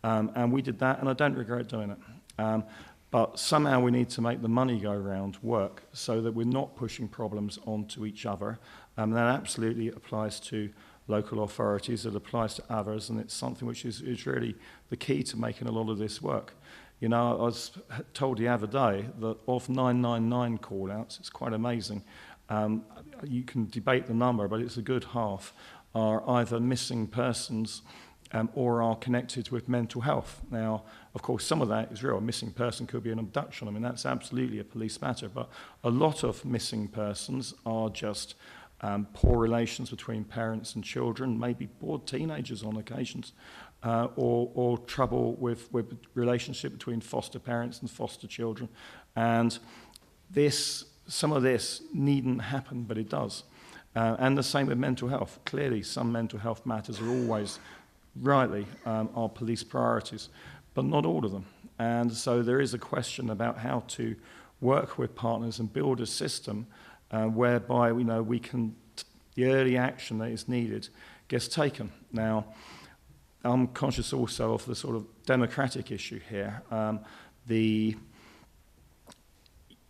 And we did that, and I don't regret doing it. But somehow we need to make the money go around work so that we're not pushing problems onto each other. That absolutely applies to local authorities, it applies to others, and it's something which is really the key to making a lot of this work. I was told the other day that of 999 call-outs, it's quite amazing, you can debate the number, but it's a good half, are either missing persons or are connected with mental health. Now, of course, some of that is real. A missing person could be an abduction. I mean, that's absolutely a police matter, but a lot of missing persons are just poor relations between parents and children, maybe bored teenagers on occasions, or trouble with relationship between foster parents and foster children. And some of this needn't happen, but it does. And the same with mental health. Clearly, some mental health matters are always, rightly, our police priorities, but not all of them. And so there is a question about how to work with partners and build a system whereby the early action that is needed gets taken. Now, I'm conscious also of the sort of democratic issue here.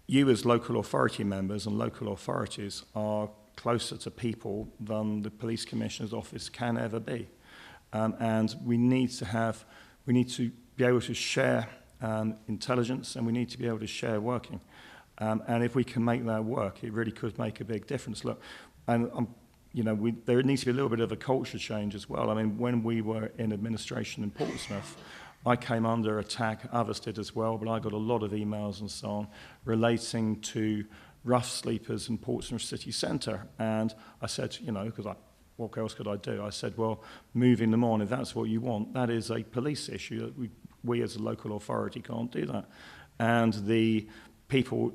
You as local authority members and local authorities are closer to people than the police commissioner's office can ever be. And we need to be able to share intelligence, and we need to be able to share working. And if we can make that work, it really could make a big difference. Look, and there needs to be a little bit of a culture change as well. I mean, when we were in administration in Portsmouth, I came under attack, others did as well, but I got a lot of emails and so on relating to rough sleepers in Portsmouth city centre. And I said, because what else could I do? I said, well, moving them on, if that's what you want, that is a police issue. That we as a local authority can't do that. And the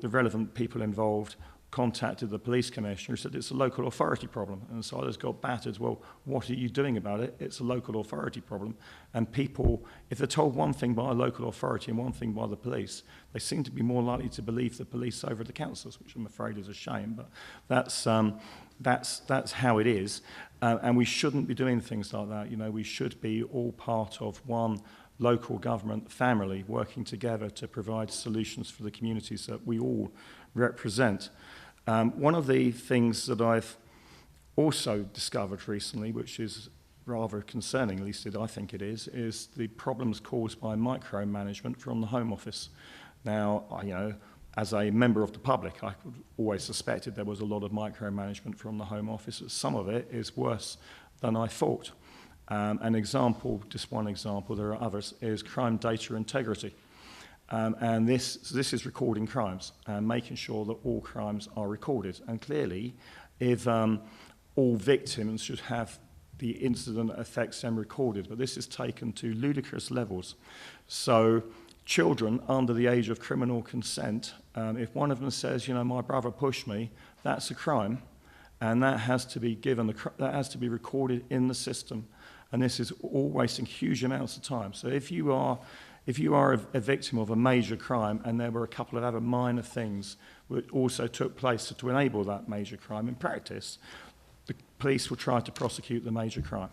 relevant people involved contacted the police commissioner, who said it's a local authority problem. And so I just got battered. Well, what are you doing about it? It's a local authority problem. And people, if they're told one thing by a local authority and one thing by the police, they seem to be more likely to believe the police over the councillors, which I'm afraid is a shame. But that's how it is. And we shouldn't be doing things like that. We should be all part of one local government family working together to provide solutions for the communities that we all represent. One of the things that I've also discovered recently, which is rather concerning, at least I think it is the problems caused by micromanagement from the Home Office. Now, as a member of the public, I always suspected there was a lot of micromanagement from the Home Office. Some of it is worse than I thought. Just one example, there are others, is crime data integrity. And this is recording crimes and making sure that all crimes are recorded. And clearly, if all victims should have the incident that affects them recorded, but this is taken to ludicrous levels. So children under the age of criminal consent, if one of them says, my brother pushed me, that's a crime, and that has to be recorded in the system. And this is all wasting huge amounts of time. So if you are a victim of a major crime and there were a couple of other minor things which also took place to enable that major crime, in practice, police will try to prosecute the major crime.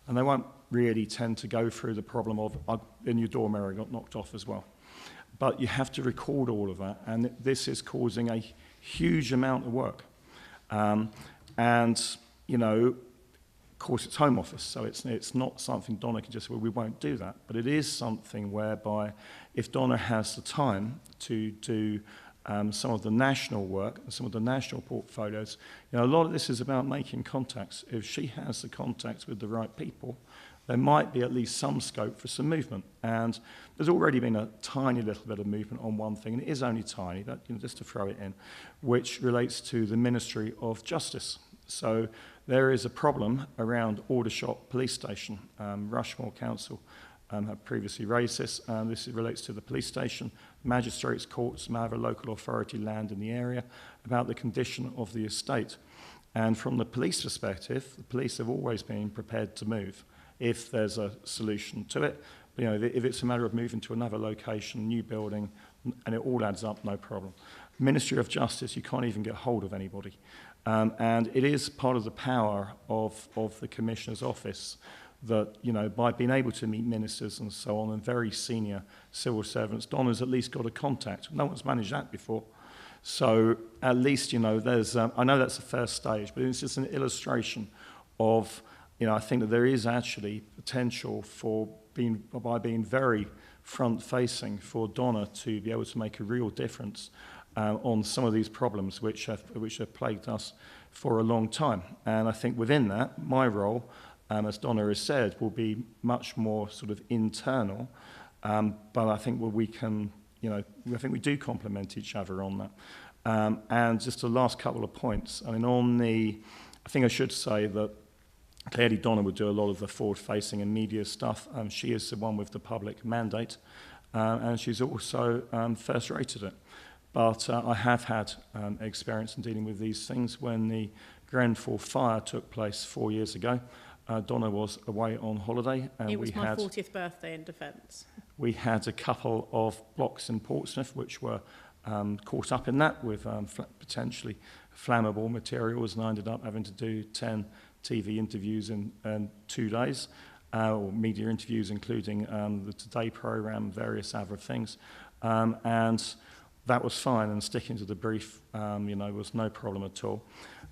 And they won't really tend to go through the problem of, in your door mirror got knocked off as well. But you have to record all of that, and this is causing a huge amount of work. And, you know, of course, it's Home Office, so it's not something Donna can just say, well, we won't do that. But it is something whereby if Donna has the time to do some of the national work and some of the national portfolios, you know, a lot of this is about making contacts. If she has the contacts with the right people, there might be at least some scope for some movement. And there's already been a tiny little bit of movement on one thing, and it is only tiny, but, you know, just to throw it in, which relates to the Ministry of Justice. So there is a problem around Aldershot Police Station. Rushmore Council have previously raised this. This relates to the police station. Magistrates' courts may have a local authority land in the area about the condition of the estate. And from the police perspective, the police have always been prepared to move if there's a solution to it. You know, if it's a matter of moving to another location, new building, and it all adds up, no problem. Ministry of Justice, you can't even get hold of anybody. And it is part of the power of the Commissioner's office that, you know, by being able to meet ministers and so on and very senior civil servants, Donna's at least got a contact. No one's managed that before. So at least, you know, there's, I know that's the first stage, but it's just an illustration of, you know, I think that there is actually potential for by being very front-facing for Donna to be able to make a real difference on some of these problems which have plagued us for a long time. And I think within that, my role, as Donna has said, will be much more sort of internal, but I think we can, you know, I think we do complement each other on that. And just the last couple of points. I mean, I think I should say that clearly Donna would do a lot of the forward-facing and media stuff. She is the one with the public mandate, and she's also first-rated it. But I have had experience in dealing with these things. When the Grenfell fire took place 4 years ago, Donna was away on holiday. And it was my 40th birthday in defence. We had a couple of blocks in Portsmouth which were caught up in that with potentially flammable materials, and I ended up having to do 10 TV interviews in 2 days, or media interviews, including the Today programme, various other things. And that was fine, and sticking to the brief, you know, was no problem at all.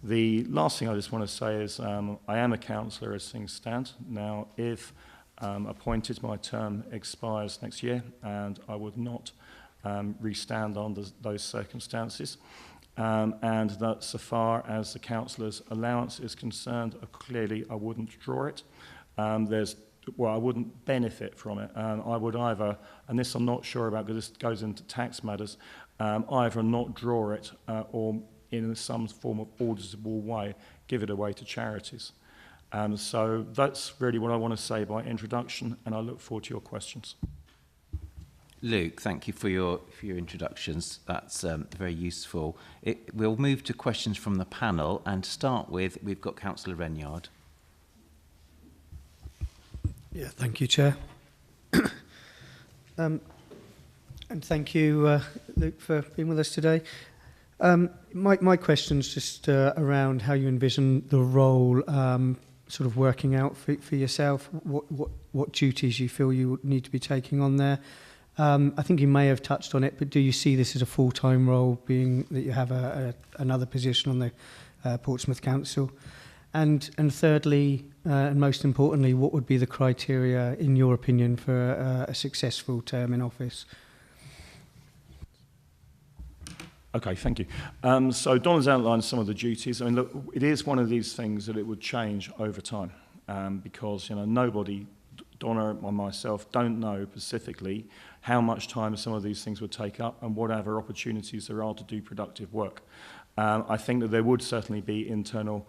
The last thing I just want to say is I am a councillor as things stand. Now, if appointed, my term expires next year, and I would not restand under those circumstances. And that so far as the councillor's allowance is concerned, clearly I wouldn't draw it. I wouldn't benefit from it. I would either, and this I'm not sure about because this goes into tax matters, either not draw it or in some form of auditable way give it away to charities. So that's really what I want to say by introduction, and I look forward to your questions. Luke, thank you for your introductions. That's very useful. We'll move to questions from the panel, and to start with, we've got Councillor Renyard. Yeah, thank you, Chair. And thank you, Luke, for being with us today. My question's just around how you envision the role sort of working out for yourself, what duties you feel you need to be taking on there. I think you may have touched on it, but do you see this as a full-time role, being that you have another position on the Portsmouth Council? And thirdly, and most importantly, what would be the criteria, in your opinion, for a successful term in office? Okay, thank you. So Donna's outlined some of the duties. I mean, look, it is one of these things that it would change over time because, you know, nobody, Donna or myself, don't know specifically how much time some of these things would take up and whatever opportunities there are to do productive work. I think that there would certainly be internal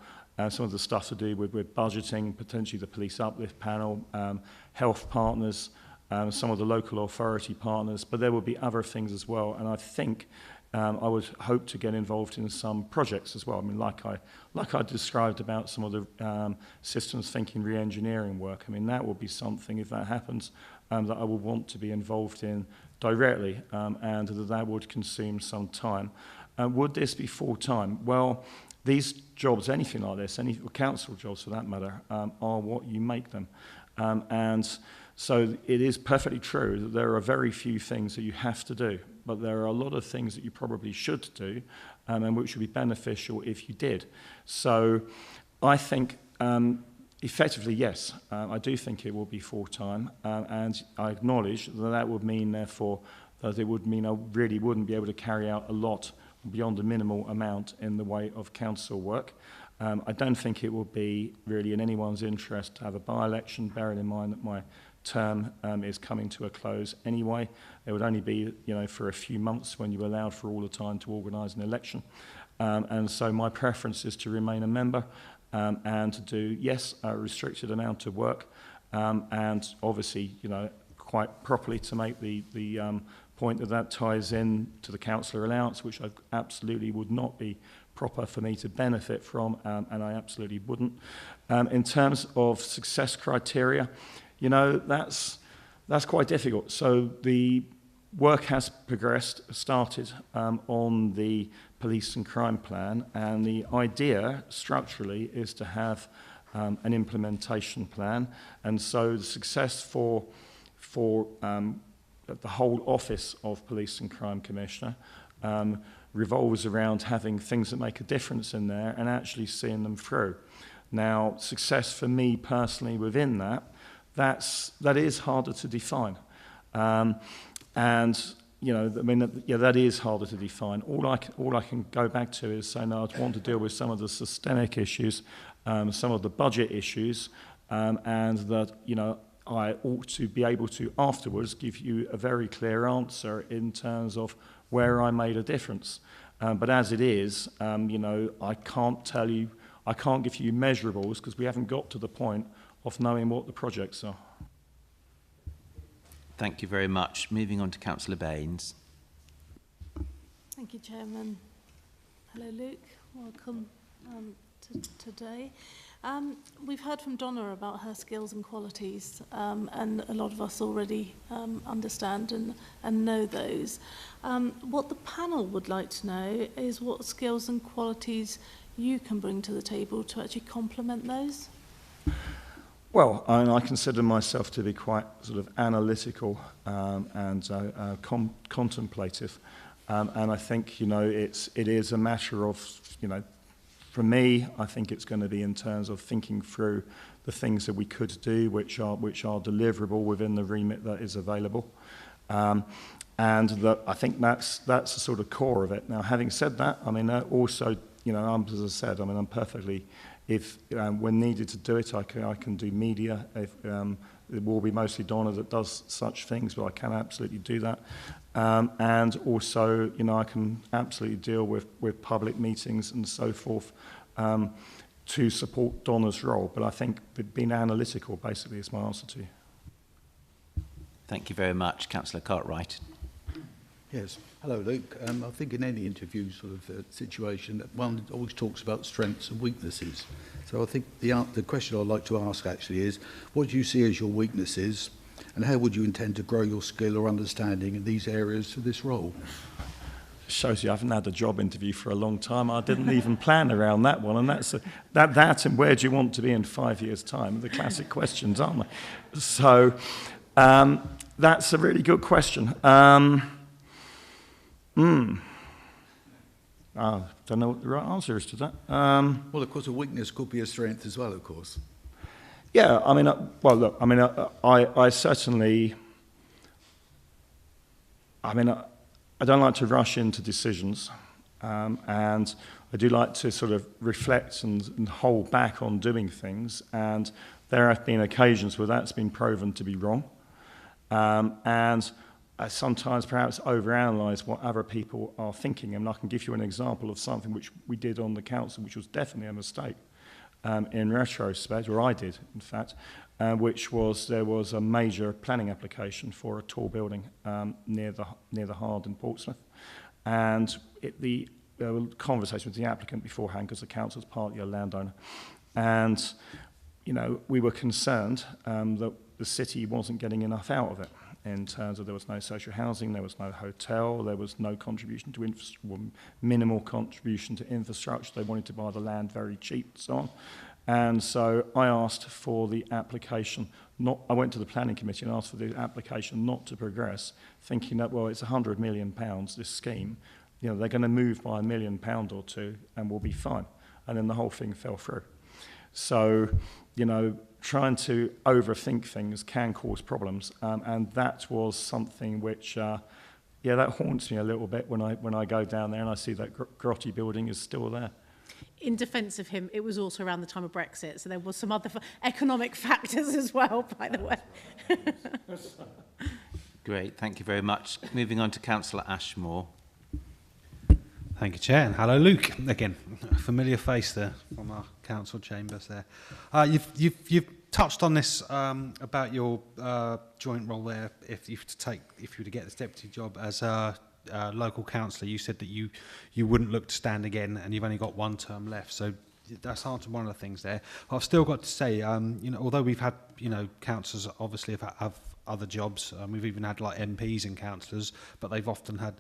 some of the stuff to do with budgeting, potentially the police uplift panel, health partners, some of the local authority partners, but there would be other things as well. And I think I would hope to get involved in some projects as well. I mean, like I described about some of the systems thinking re-engineering work. I mean, that will be something, if that happens, that I will want to be involved in directly, and that would consume some time. Would this be full-time? Well, these jobs, anything like this, any council jobs for that matter, are what you make them. And so it is perfectly true that there are very few things that you have to do, but there are a lot of things that you probably should do, and which would be beneficial if you did. So I think effectively, yes, I do think it will be full-time, and I acknowledge that that would mean, therefore, that it would mean I really wouldn't be able to carry out a lot beyond a minimal amount in the way of council work. I don't think it will be really in anyone's interest to have a by-election, bearing in mind that my term is coming to a close anyway. It would only be, for a few months when you allowed for all the time to organise an election. And so my preference is to remain a member and to do, yes, a restricted amount of work, and obviously, quite properly to make the point that ties in to the councillor allowance, which I absolutely would not be proper for me to benefit from, and I absolutely wouldn't. In terms of success criteria, that's quite difficult. So the work has started on the police and crime plan, and the idea structurally is to have an implementation plan, and so the success for the whole office of Police and Crime Commissioner revolves around having things that make a difference in there and actually seeing them through. Now, success for me personally within that is harder to define. That is harder to define. All I can go back to is saying that I'd want to deal with some of the systemic issues, some of the budget issues, and that, I ought to be able to afterwards give you a very clear answer in terms of where I made a difference. But as it is, I can't tell you, I can't give you measurables because we haven't got to the point of knowing what the projects are. Thank you very much. Moving on to Councillor Baines. Thank you, Chairman. Hello, Luke. Welcome to today. We've heard from Donna about her skills and qualities, and a lot of us already understand and know those. What the panel would like to know is what skills and qualities you can bring to the table to actually complement those. Well, I consider myself to be quite sort of analytical and contemplative, and I think it is a matter of for me, I think it's going to be in terms of thinking through the things that we could do, which are deliverable within the remit that is available, and that I think that's the sort of core of it. Now, having said that, also as I said, I'm perfectly. If when needed to do it, I can do media. It will be mostly Donna that does such things, but I can absolutely do that. And also, I can absolutely deal with public meetings and so forth to support Donna's role. But I think being analytical basically is my answer to you. Thank you very much. Councillor Cartwright. Yes. Hello, Luke. I think in any interview sort of situation, one always talks about strengths and weaknesses. So I think the question I'd like to ask actually is, what do you see as your weaknesses, and how would you intend to grow your skill or understanding in these areas for this role? Shows you I haven't had a job interview for a long time. I didn't even plan around that one, and that and where do you want to be in 5 years' time? The classic questions, aren't they? So that's a really good question. I don't know what the right answer is to that. Well, of course, a weakness could be a strength as well, of course. Yeah, I certainly, I don't like to rush into decisions, and I do like to sort of reflect and hold back on doing things, and there have been occasions where that's been proven to be wrong, and I sometimes perhaps overanalyse what other people are thinking. And I can give you an example of something which we did on the council, which was definitely a mistake in retrospect, or I did, in fact, which was there was a major planning application for a tall building near the Hard in Portsmouth. And there were conversations with the applicant beforehand because the council was partly a landowner. And, we were concerned that the city wasn't getting enough out of it. in terms of there was no social housing, there was no hotel, there was no contribution to minimal contribution to infrastructure. They wanted to buy the land very cheap and so on. And so I asked for the application, I went to the planning committee and asked for the application not to progress, thinking that, well, it's £100 million, this scheme, you know, they're going to move by £1 million or two and we'll be fine. And then the whole thing fell through. So, you know, trying to overthink things can cause problems, and that was something which, yeah, that haunts me a little bit when I go down there and I see that grotty building is still there. In defence of him, it was also around the time of Brexit, so there was some other economic factors as well, by the way. Great, thank you very much. Moving on to Councillor Ashmore. Thank you, Chair, and hello, Luke. Again, a familiar face there from our council chambers there. You've touched on this about your joint role there. If you were to get this deputy job as a local councillor, you said that you wouldn't look to stand again, and you've only got one term left. So that's answered one of the things there. I've still got to say, you know, although we've had, you know, councillors obviously have other jobs, we've even had like MPs and councillors, but they've often had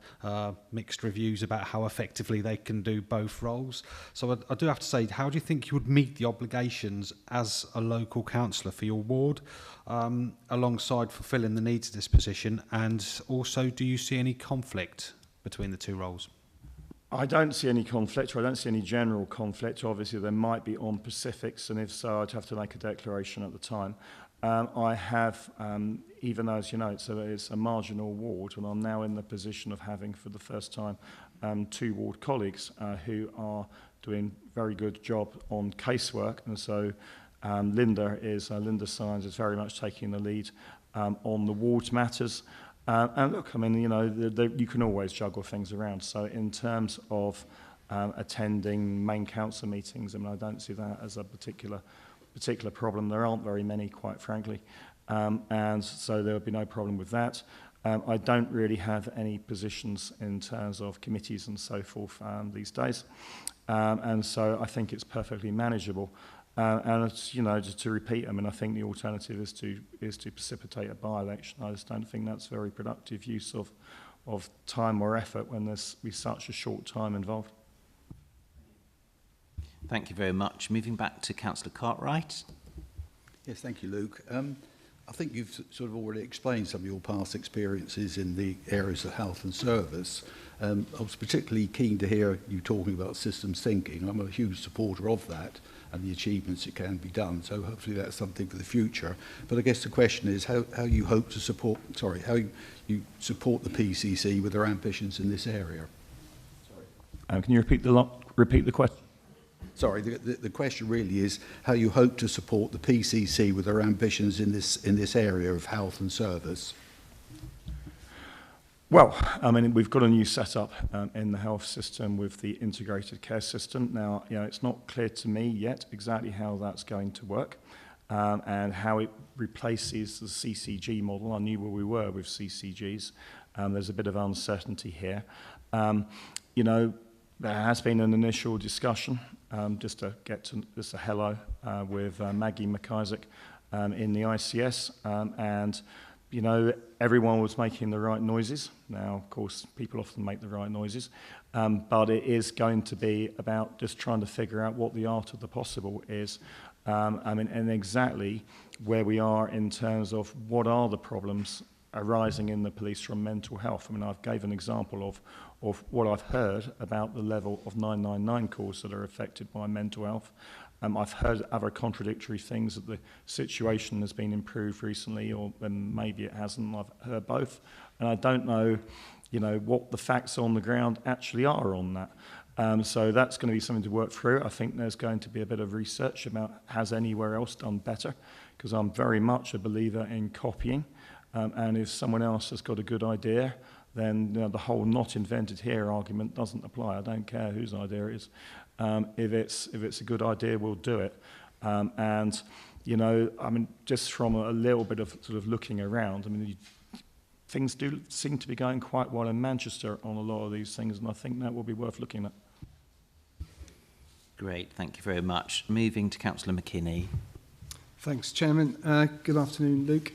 mixed reviews about how effectively they can do both roles. So I do have to say, how do you think you would meet the obligations as a local councillor for your ward, alongside fulfilling the needs of this position? And also, do you see any conflict between the two roles? I don't see any conflict, or I don't see any general conflict. Obviously, there might be on Pacifics, and if so, I'd have to make a declaration at the time. I have, even though, as you know, it's a marginal ward, and I'm now in the position of having, for the first time, 2 ward colleagues who are doing very good job on casework, and so Linda Sines is very much taking the lead on the ward matters. And look, I mean, you know, you can always juggle things around. So in terms of attending main council meetings, I mean, I don't see that as a particular problem. There aren't very many, quite frankly, and so there would be no problem with that. I don't really have any positions in terms of committees and so forth these days, and so I think it's perfectly manageable. And it's, you know, just to repeat, I mean, I think the alternative is to precipitate a by-election. I just don't think that's very productive use of time or effort when there's such a short time involved. Thank you very much. Moving back to Councillor Cartwright. Yes, thank you, Luke. I think you've sort of already explained some of your past experiences in the areas of health and service. I was particularly keen to hear you talking about systems thinking. I'm a huge supporter of that and the achievements that can be done. So hopefully that's something for the future. But I guess the question is how you hope to support, how you support the PCC with their ambitions in this area. Sorry. Can you repeat the question? Sorry, the question really is how you hope to support the PCC with their ambitions in this area of health and service. Well, I mean, we've got a new setup in the health system with the integrated care system. Now, you know, it's not clear to me yet exactly how that's going to work and how it replaces the CCG model. I knew where we were with CCGs. There's a bit of uncertainty here. You know, there has been an initial discussion, just to get to just a hello with Maggie McIsaac in the ICS, and you know, everyone was making the right noises. Now, of course, people often make the right noises, but it is going to be about just trying to figure out what the art of the possible is. I mean, and exactly where we are in terms of what are the problems arising in the police from mental health. I mean, I've gave an example of what I've heard about the level of 999 calls that are affected by mental health. I've heard other contradictory things, that the situation has been improved recently, or maybe it hasn't. I've heard both, and I don't know, you know, what the facts on the ground actually are on that. So that's going to be something to work through. I think there's going to be a bit of research about has anywhere else done better, because I'm very much a believer in copying. And if someone else has got a good idea, then you know, the whole not invented here argument doesn't apply. I don't care whose idea it is. If it's a good idea, we'll do it. And, you know, I mean, just from a little bit of sort of looking around, I mean, things do seem to be going quite well in Manchester on a lot of these things, and I think that will be worth looking at. Great, thank you very much. Moving to Councillor McKinney. Thanks, Chairman. Good afternoon, Luke.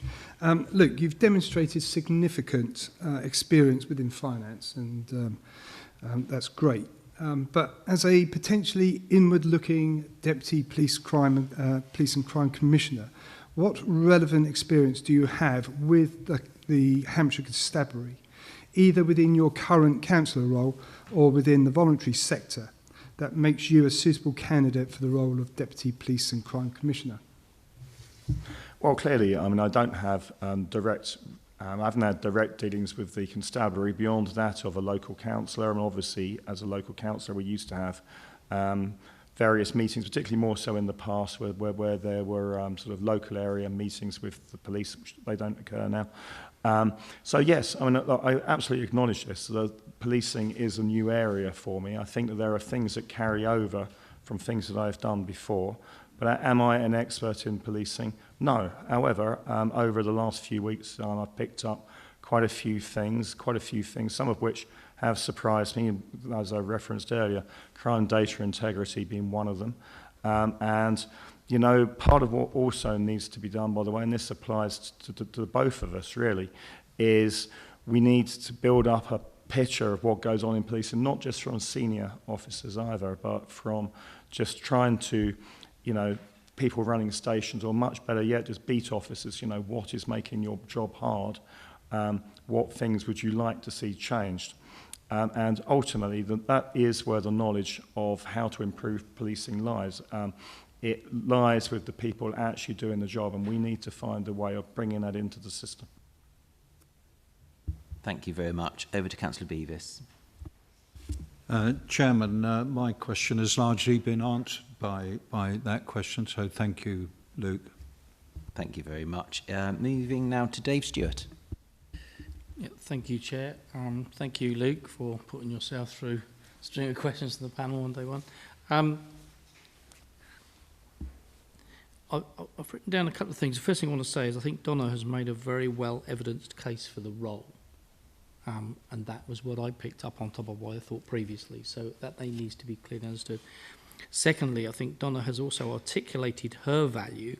Luke, you've demonstrated significant experience within finance, and that's great. But as a potentially inward-looking Deputy Police and Crime Commissioner, what relevant experience do you have with the Hampshire Constabulary, either within your current councillor role or within the voluntary sector, that makes you a suitable candidate for the role of Deputy Police and Crime Commissioner? Well, clearly, I mean, I don't have I haven't had direct dealings with the constabulary beyond that of a local councillor. And obviously, as a local councillor, we used to have various meetings, particularly more so in the past, where there were sort of local area meetings with the police, which they don't occur now. So yes, I mean, I absolutely acknowledge this. The policing is a new area for me. I think that there are things that carry over from things that I've done before. But am I an expert in policing? No. However, over the last few weeks, I've picked up quite a few things, some of which have surprised me, as I referenced earlier, crime data integrity being one of them. And, you know, part of what also needs to be done, by the way, and this applies to both of us really, is we need to build up a picture of what goes on in policing, not just from senior officers either, but from just trying to, you know, people running stations, or much better yet, just beat officers, you know, what is making your job hard, what things would you like to see changed. And ultimately, that is where the knowledge of how to improve policing lies. It lies with the people actually doing the job, and we need to find a way of bringing that into the system. Thank you very much. Over to Councillor Beavis. Chairman, my question has largely been answered by that question, so thank you, Luke. Thank you very much. Moving now to Dave Stewart. Yeah, thank you, Chair. Thank you, Luke, for putting yourself through a string of questions to the panel on day one. I've written down a couple of things. The first thing I want to say is I think Donna has made a very well-evidenced case for the role. And that was what I picked up on top of what I thought previously. So that needs to be clearly understood. Secondly, I think Donna has also articulated her value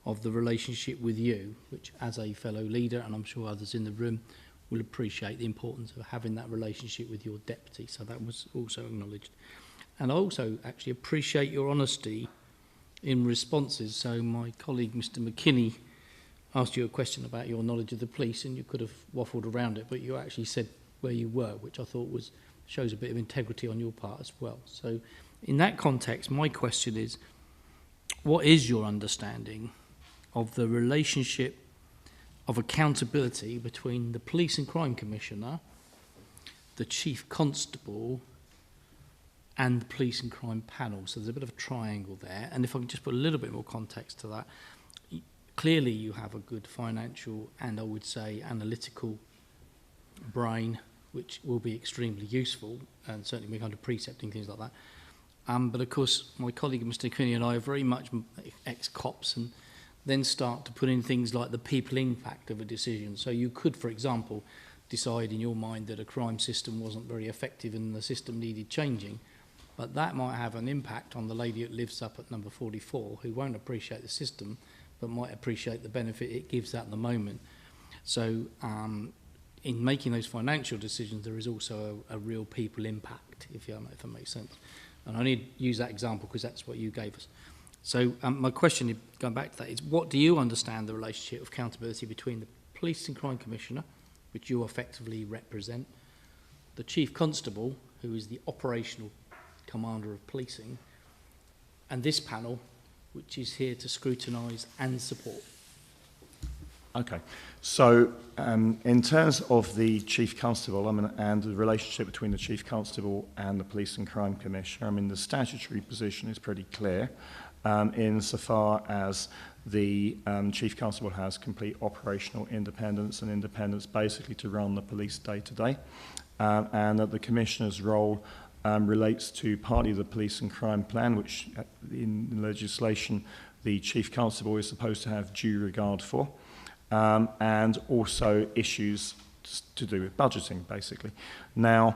of the relationship with you, which as a fellow leader, and I'm sure others in the room will appreciate the importance of having that relationship with your deputy. So that was also acknowledged. And I also actually appreciate your honesty in responses. So my colleague, Mr. McKinney, asked you a question about your knowledge of the police, and you could have waffled around it, but you actually said where you were, which I thought shows a bit of integrity on your part as well. So in that context, my question is, what is your understanding of the relationship of accountability between the Police and Crime Commissioner, the Chief Constable, and the Police and Crime Panel? So there's a bit of a triangle there. And if I can just put a little bit more context to that, clearly you have a good financial and, I would say, analytical brain, which will be extremely useful, and certainly when we come to precepting, things like that. But of course, my colleague Mr. Kinney and I are very much ex-cops, and then start to put in things like the people impact of a decision. So you could, for example, decide in your mind that a crime system wasn't very effective and the system needed changing, but that might have an impact on the lady that lives up at number 44, who won't appreciate the system, but might appreciate the benefit it gives at the moment. So in making those financial decisions, there is also a real people impact, if that makes sense. And I only use that example because that's what you gave us. So my question, going back to that, is what do you understand the relationship of accountability between the Police and Crime Commissioner, which you effectively represent, the Chief Constable, who is the operational commander of policing, and this panel, which is here to scrutinise and support? Okay, so in terms of the Chief Constable and the relationship between the Chief Constable and the Police and Crime Commissioner, I mean, the statutory position is pretty clear insofar as the Chief Constable has complete operational independence and independence basically to run the police day to day, and that the Commissioner's role relates to partly the Police and Crime Plan, which in legislation the Chief Constable is supposed to have due regard for, and also issues to do with budgeting, basically. Now,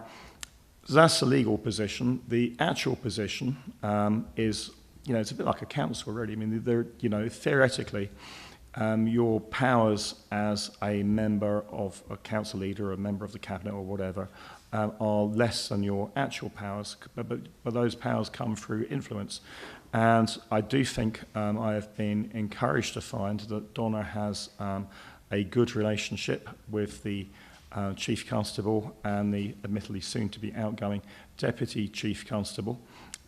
that's the legal position. The actual position is you know, it's a bit like a council, really. I mean, you know, theoretically, your powers as a member of a council leader or a member of the cabinet or whatever are less than your actual powers, but those powers come through influence. And I do think I have been encouraged to find that Donna has a good relationship with the Chief Constable and the admittedly soon to be outgoing Deputy Chief Constable,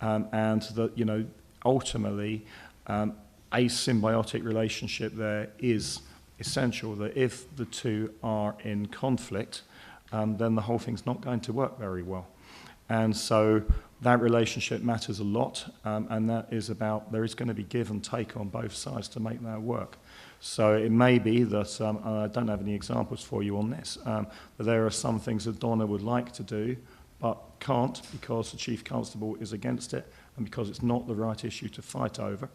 and that, you know, ultimately a symbiotic relationship there is essential, that if the two are in conflict, then the whole thing's not going to work very well. And so that relationship matters a lot, and that is about, there is going to be give and take on both sides to make that work. So it may be that, I don't have any examples for you on this, but there are some things that Donna would like to do, but can't because the Chief Constable is against it and because it's not the right issue to fight over.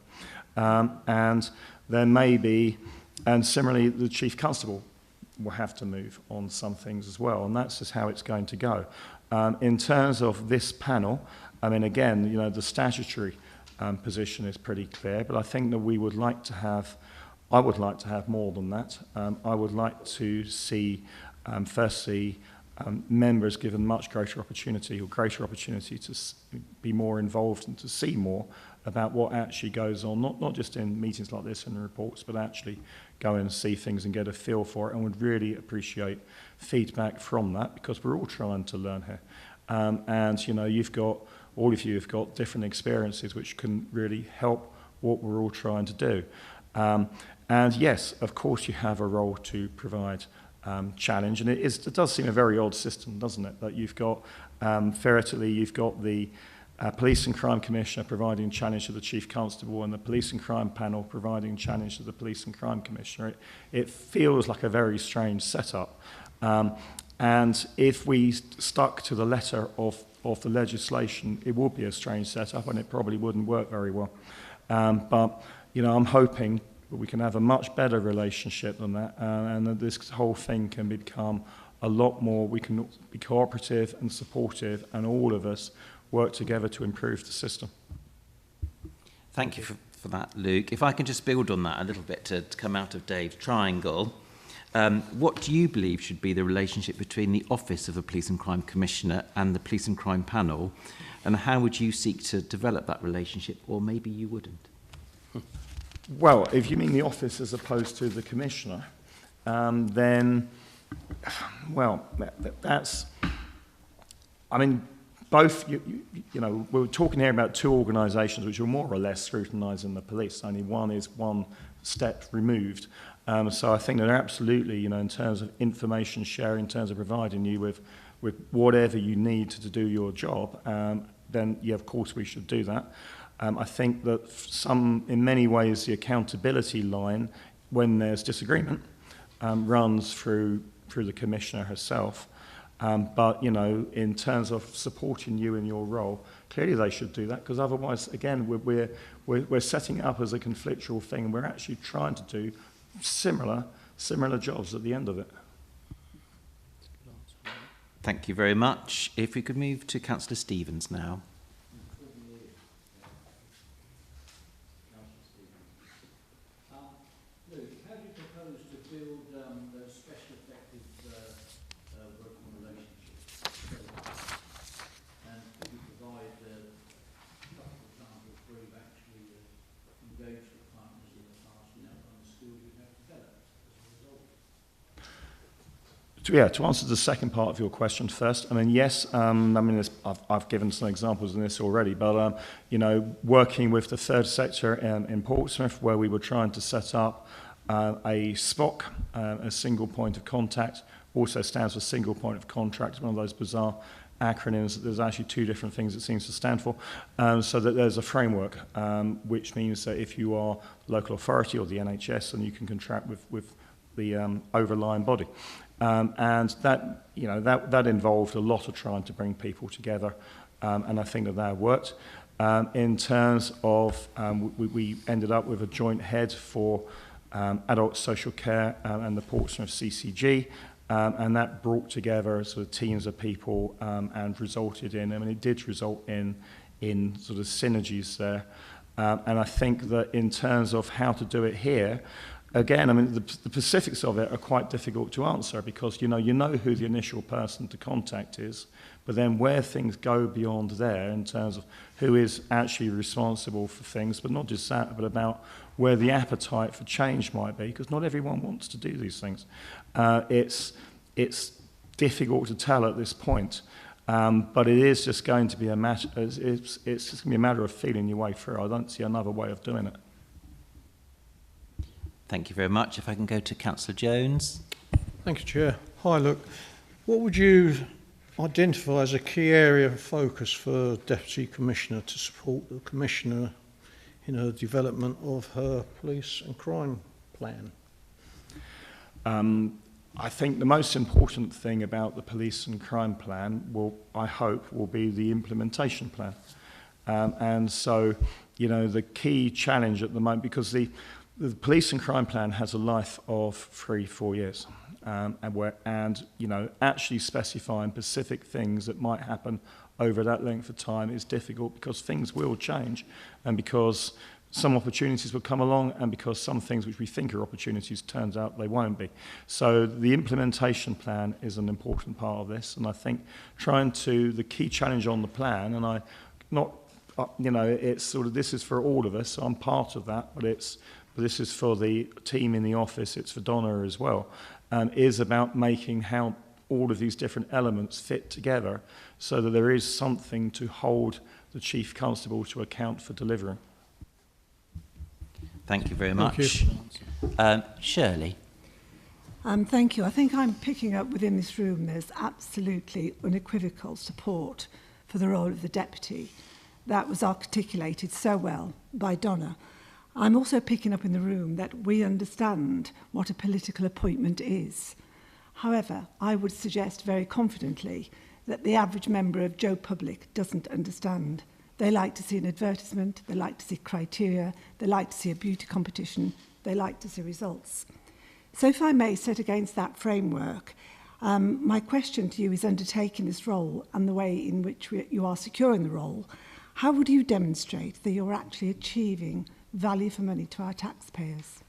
And there may be, and similarly, the Chief Constable will have to move on some things as well, and that's just how it's going to go. In terms of this panel, I mean, again, you know, the statutory position is pretty clear, but I think that we would like to have, I would like to have more than that. I would like to see, firstly, members given much greater opportunity to be more involved and to see more about what actually goes on, not just in meetings like this and reports, but actually go and see things and get a feel for it, and would really appreciate feedback from that, because we're all trying to learn here. And, you know, all of you have got different experiences which can really help what we're all trying to do. And yes, of course you have a role to provide challenge, and it does seem a very odd system, doesn't it? That you've got, theoretically, you've got the Police and Crime Commissioner providing challenge to the Chief Constable and the Police and Crime Panel providing challenge to the Police and Crime Commissioner. It feels like a very strange setup. And if we stuck to the letter of the legislation, it would be a strange setup and it probably wouldn't work very well. But, you know, I'm hoping that we can have a much better relationship than that, and that this whole thing can become a lot more, we can be cooperative and supportive, and all of us work together to improve the system. Thank you for that, Luke. If I can just build on that a little bit to come out of Dave's triangle, what do you believe should be the relationship between the Office of a Police and Crime Commissioner and the Police and Crime Panel, and how would you seek to develop that relationship, or maybe you wouldn't? Well, if you mean the office as opposed to the Commissioner, then, well, that's, I mean, both, you know, we're talking here about two organisations which are more or less scrutinising the police. Only one is one step removed. So I think that absolutely, you know, in terms of information sharing, in terms of providing you with whatever you need to do your job, then, yeah, of course we should do that. I think that in many ways, the accountability line, when there's disagreement, runs through the Commissioner herself. But, you know, in terms of supporting you in your role, clearly they should do that, because otherwise, again, we're setting it up as a conflictual thing, and we're actually trying to do similar jobs at the end of it. Thank you very much. If we could move to Councillor Stevens now. To answer the second part of your question first, I mean, yes, I mean, I've given some examples in this already, but, you know, working with the third sector in Portsmouth, where we were trying to set up a SPOC, a single point of contact, also stands for single point of contract, one of those bizarre acronyms that there's actually two different things it seems to stand for, so that there's a framework, which means that if you are local authority or the NHS, then you can contract with the overlying body. And that, you know, that involved a lot of trying to bring people together, and I think that worked. In terms of, we ended up with a joint head for adult social care and the Portsmouth CCG, and that brought together sort of teams of people and resulted in, I mean, it did result in sort of synergies there. And I think that in terms of how to do it here, again, I mean, the specifics of it are quite difficult to answer because, you know who the initial person to contact is, but then where things go beyond there in terms of who is actually responsible for things, but not just that, but about where the appetite for change might be, because not everyone wants to do these things. It's difficult to tell at this point, but it is just going to be a matter. It's just going to be a matter of feeling your way through. I don't see another way of doing it. Thank you very much. If I can go to Councillor Jones. Thank you, Chair. Hi, Luke. What would you identify as a key area of focus for Deputy Commissioner to support the Commissioner in her development of her police and crime plan? I think the most important thing about the police and crime plan I hope, will be the implementation plan. And so, you know, the key challenge at the moment, because the police and crime plan has a life of 3-4 years. And you know, actually specifying specific things that might happen over that length of time is difficult because things will change and because some opportunities will come along and because some things which we think are opportunities turns out they won't be. So the implementation plan is an important part of this, and I think the key challenge on the plan, and it's sort of, this is for all of us, so I'm part of that, but this is for the team in the office, it's for Donna as well, is about making how all of these different elements fit together so that there is something to hold the Chief Constable to account for delivering. Thank you very much. Shirley. Thank you. I think I'm picking up within this room there's absolutely unequivocal support for the role of the deputy. That was articulated so well by Donna. I'm also picking up in the room that we understand what a political appointment is. However, I would suggest very confidently that the average member of Joe Public doesn't understand. They like to see an advertisement, they like to see criteria, they like to see a beauty competition, they like to see results. So if I may set against that framework, my question to you is, undertaking this role and the way in which you are securing the role, how would you demonstrate that you're actually achieving value for money to our taxpayers?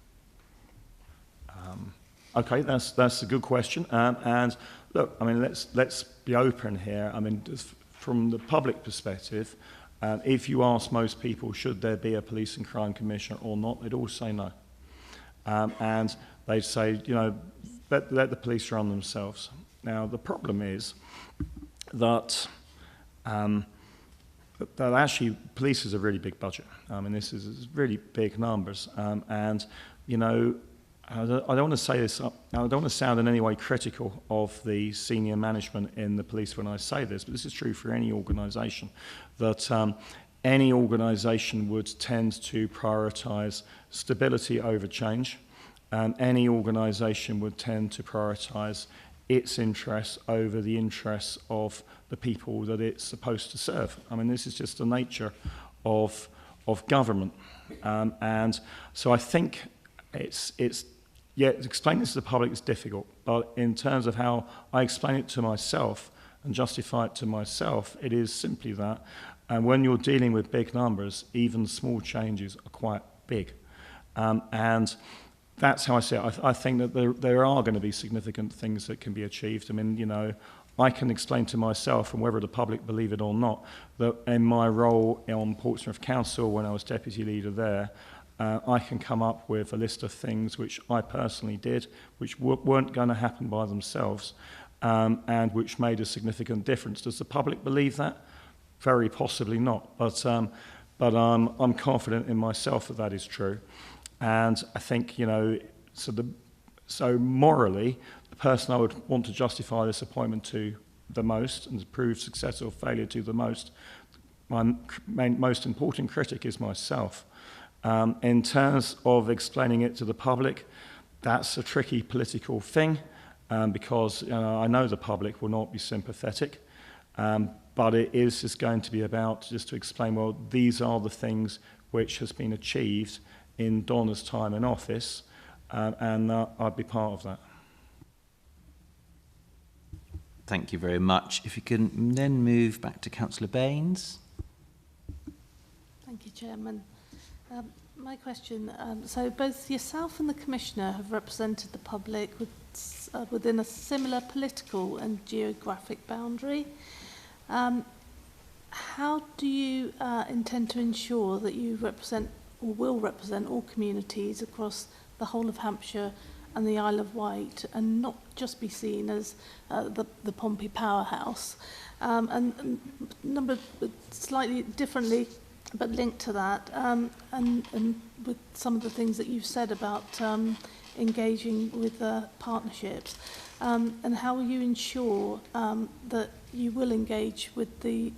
Okay, that's a good question. And look, I mean, let's be open here. I mean, from the public perspective, if you ask most people, should there be a police and crime commissioner or not, they'd all say no. And they'd say, you know, let the police run themselves. Now, the problem is that actually police is a really big budget. I mean, this is really big numbers. And, you know, I don't want to say this, I don't want to sound in any way critical of the senior management in the police when I say this, but this is true for any organisation, that any organisation would tend to prioritise stability over change. Any organisation would tend to prioritise its interests over the interests of the people that it's supposed to serve. I mean, this is just the nature of government. And so I think explaining this to the public is difficult, but in terms of how I explain it to myself and justify it to myself, it is simply that. And when you're dealing with big numbers, even small changes are quite big. And that's how I see it. I think that there are going to be significant things that can be achieved. I mean, you know, I can explain to myself, and whether the public believe it or not, that in my role on Portsmouth Council when I was deputy leader there, I can come up with a list of things which I personally did, which weren't going to happen by themselves, and which made a significant difference. Does the public believe that? Very possibly not. But I'm confident in myself that is true. And I think, you know, so morally, the person I would want to justify this appointment to the most and to prove success or failure to the most, my most important critic is myself. In terms of explaining it to the public, that's a tricky political thing because I know the public will not be sympathetic, but it is just going to be about just to explain, well, these are the things which has been achieved in Donna's time in office, and I'd be part of that. Thank you very much. If you can then move back to Councillor Baines. Thank you, Chairman. My question, so both yourself and the Commissioner have represented the public within a similar political and geographic boundary. How do you intend to ensure that you represent or will represent all communities across the whole of Hampshire and the Isle of Wight, and not just be seen as the Pompey powerhouse? And number slightly differently, but linked to that, and with some of the things that you've said about engaging with partnerships, and how will you ensure that you will engage with the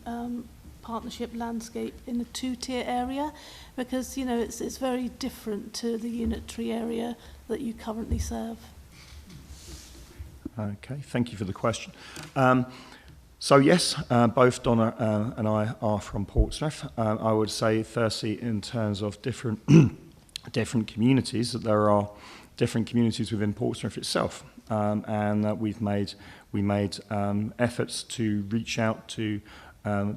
partnership landscape in a two-tier area? Because, you know, it's very different to the unitary area that you currently serve. Okay, thank you for the question. So yes, both Donna and I are from Portsmouth. I would say, firstly, in terms of different different communities, that there are different communities within Portsmouth itself, and we made efforts to reach out to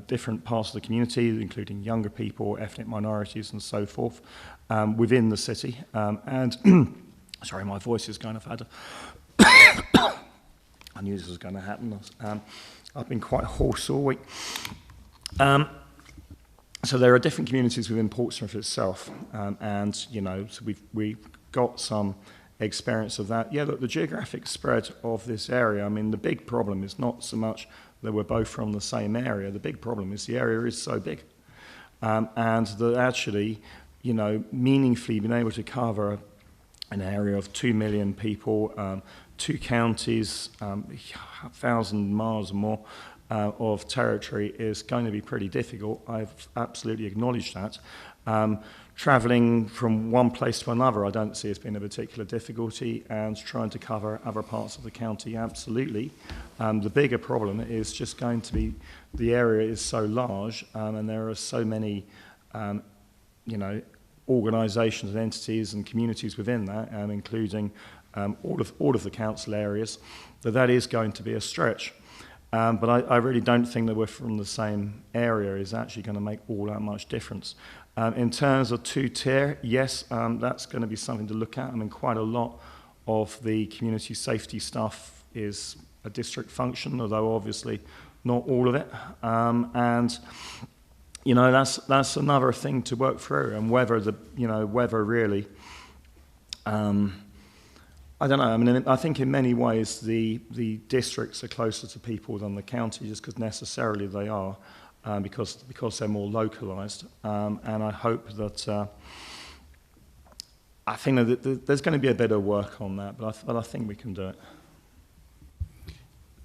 different parts of the community, including younger people, ethnic minorities, and so forth, within the city. And sorry, my voice is going. I've had I knew this was going to happen. I've been quite hoarse all week. So there are different communities within Portsmouth itself, and you know, so we've got some experience of that. Yeah, look, the geographic spread of this area. I mean, the big problem is not so much that we're both from the same area. The big problem is the area is so big, and that actually, you know, meaningfully being able to cover an area of 2 million people, 2 counties, 1,000 miles or more of territory is going to be pretty difficult. I've absolutely acknowledged that. Travelling from one place to another, I don't see as being a particular difficulty, and trying to cover other parts of the county, absolutely. The bigger problem is just going to be the area is so large, and there are so many, you know, organisations and entities and communities within that, including all of the council areas, that is going to be a stretch. But I really don't think that we're from the same area is actually going to make all that much difference. In terms of two-tier, yes, that's going to be something to look at. I mean, quite a lot of the community safety stuff is a district function, although obviously not all of it. And you know, that's another thing to work through, and whether really. I don't know. I mean, I think in many ways the districts are closer to people than the county, just because necessarily they are, because they're more localised. And I hope that I think that there's going to be a bit of work on that, but I think we can do it.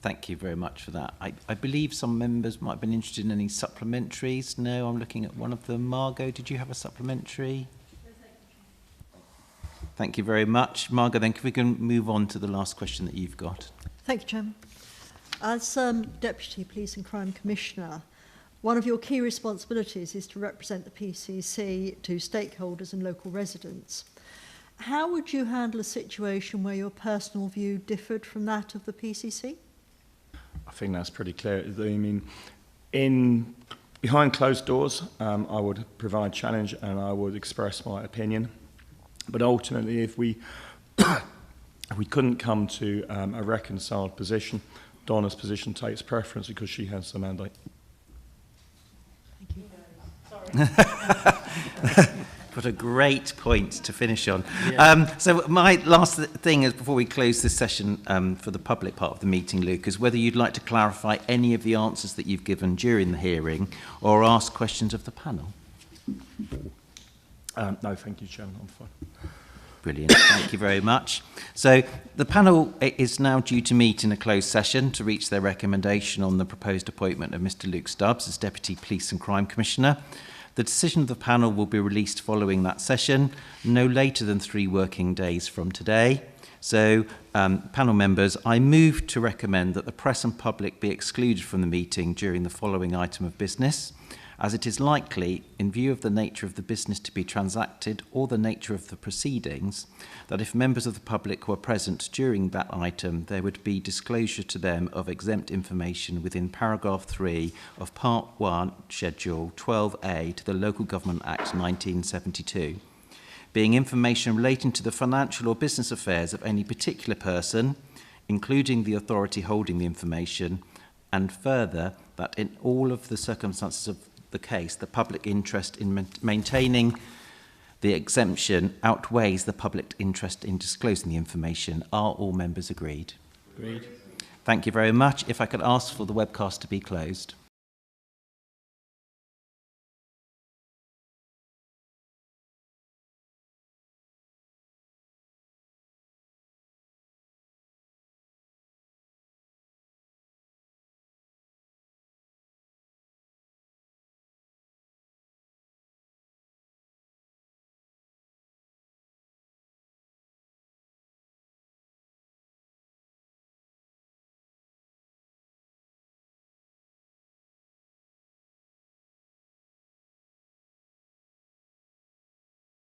Thank you very much for that. I believe some members might have been interested in any supplementaries. No, I'm looking at one of them. Margot, did you have a supplementary? Thank you very much. Margot, then we can move on to the last question that you've got. Thank you, Chairman. As Deputy Police and Crime Commissioner, one of your key responsibilities is to represent the PCC to stakeholders and local residents. How would you handle a situation where your personal view differed from that of the PCC? I think that's pretty clear. I mean, behind closed doors, I would provide challenge and I would express my opinion. But ultimately, if we couldn't come to a reconciled position, Donna's position takes preference because she has the mandate. Thank you. What a great point to finish on. Yeah. So my last thing is, before we close this session for the public part of the meeting, Luke, is whether you'd like to clarify any of the answers that you've given during the hearing or ask questions of the panel. No, thank you, Chairman. I'm fine. Brilliant. Thank you very much. So the panel is now due to meet in a closed session to reach their recommendation on the proposed appointment of Mr. Luke Stubbs as Deputy Police and Crime Commissioner. The decision of the panel will be released following that session, no later than 3 working days from today. So, panel members, I move to recommend that the press and public be excluded from the meeting during the following item of business, as it is likely, in view of the nature of the business to be transacted or the nature of the proceedings, that if members of the public were present during that item, there would be disclosure to them of exempt information within paragraph 3 of Part 1, Schedule 12A to the Local Government Act 1972, being information relating to the financial or business affairs of any particular person, including the authority holding the information, and further, that in all of the circumstances of the case, the public interest in maintaining the exemption outweighs the public interest in disclosing the information. Are all members agreed? Agreed. Thank you very much. If I could ask for the webcast to be closed.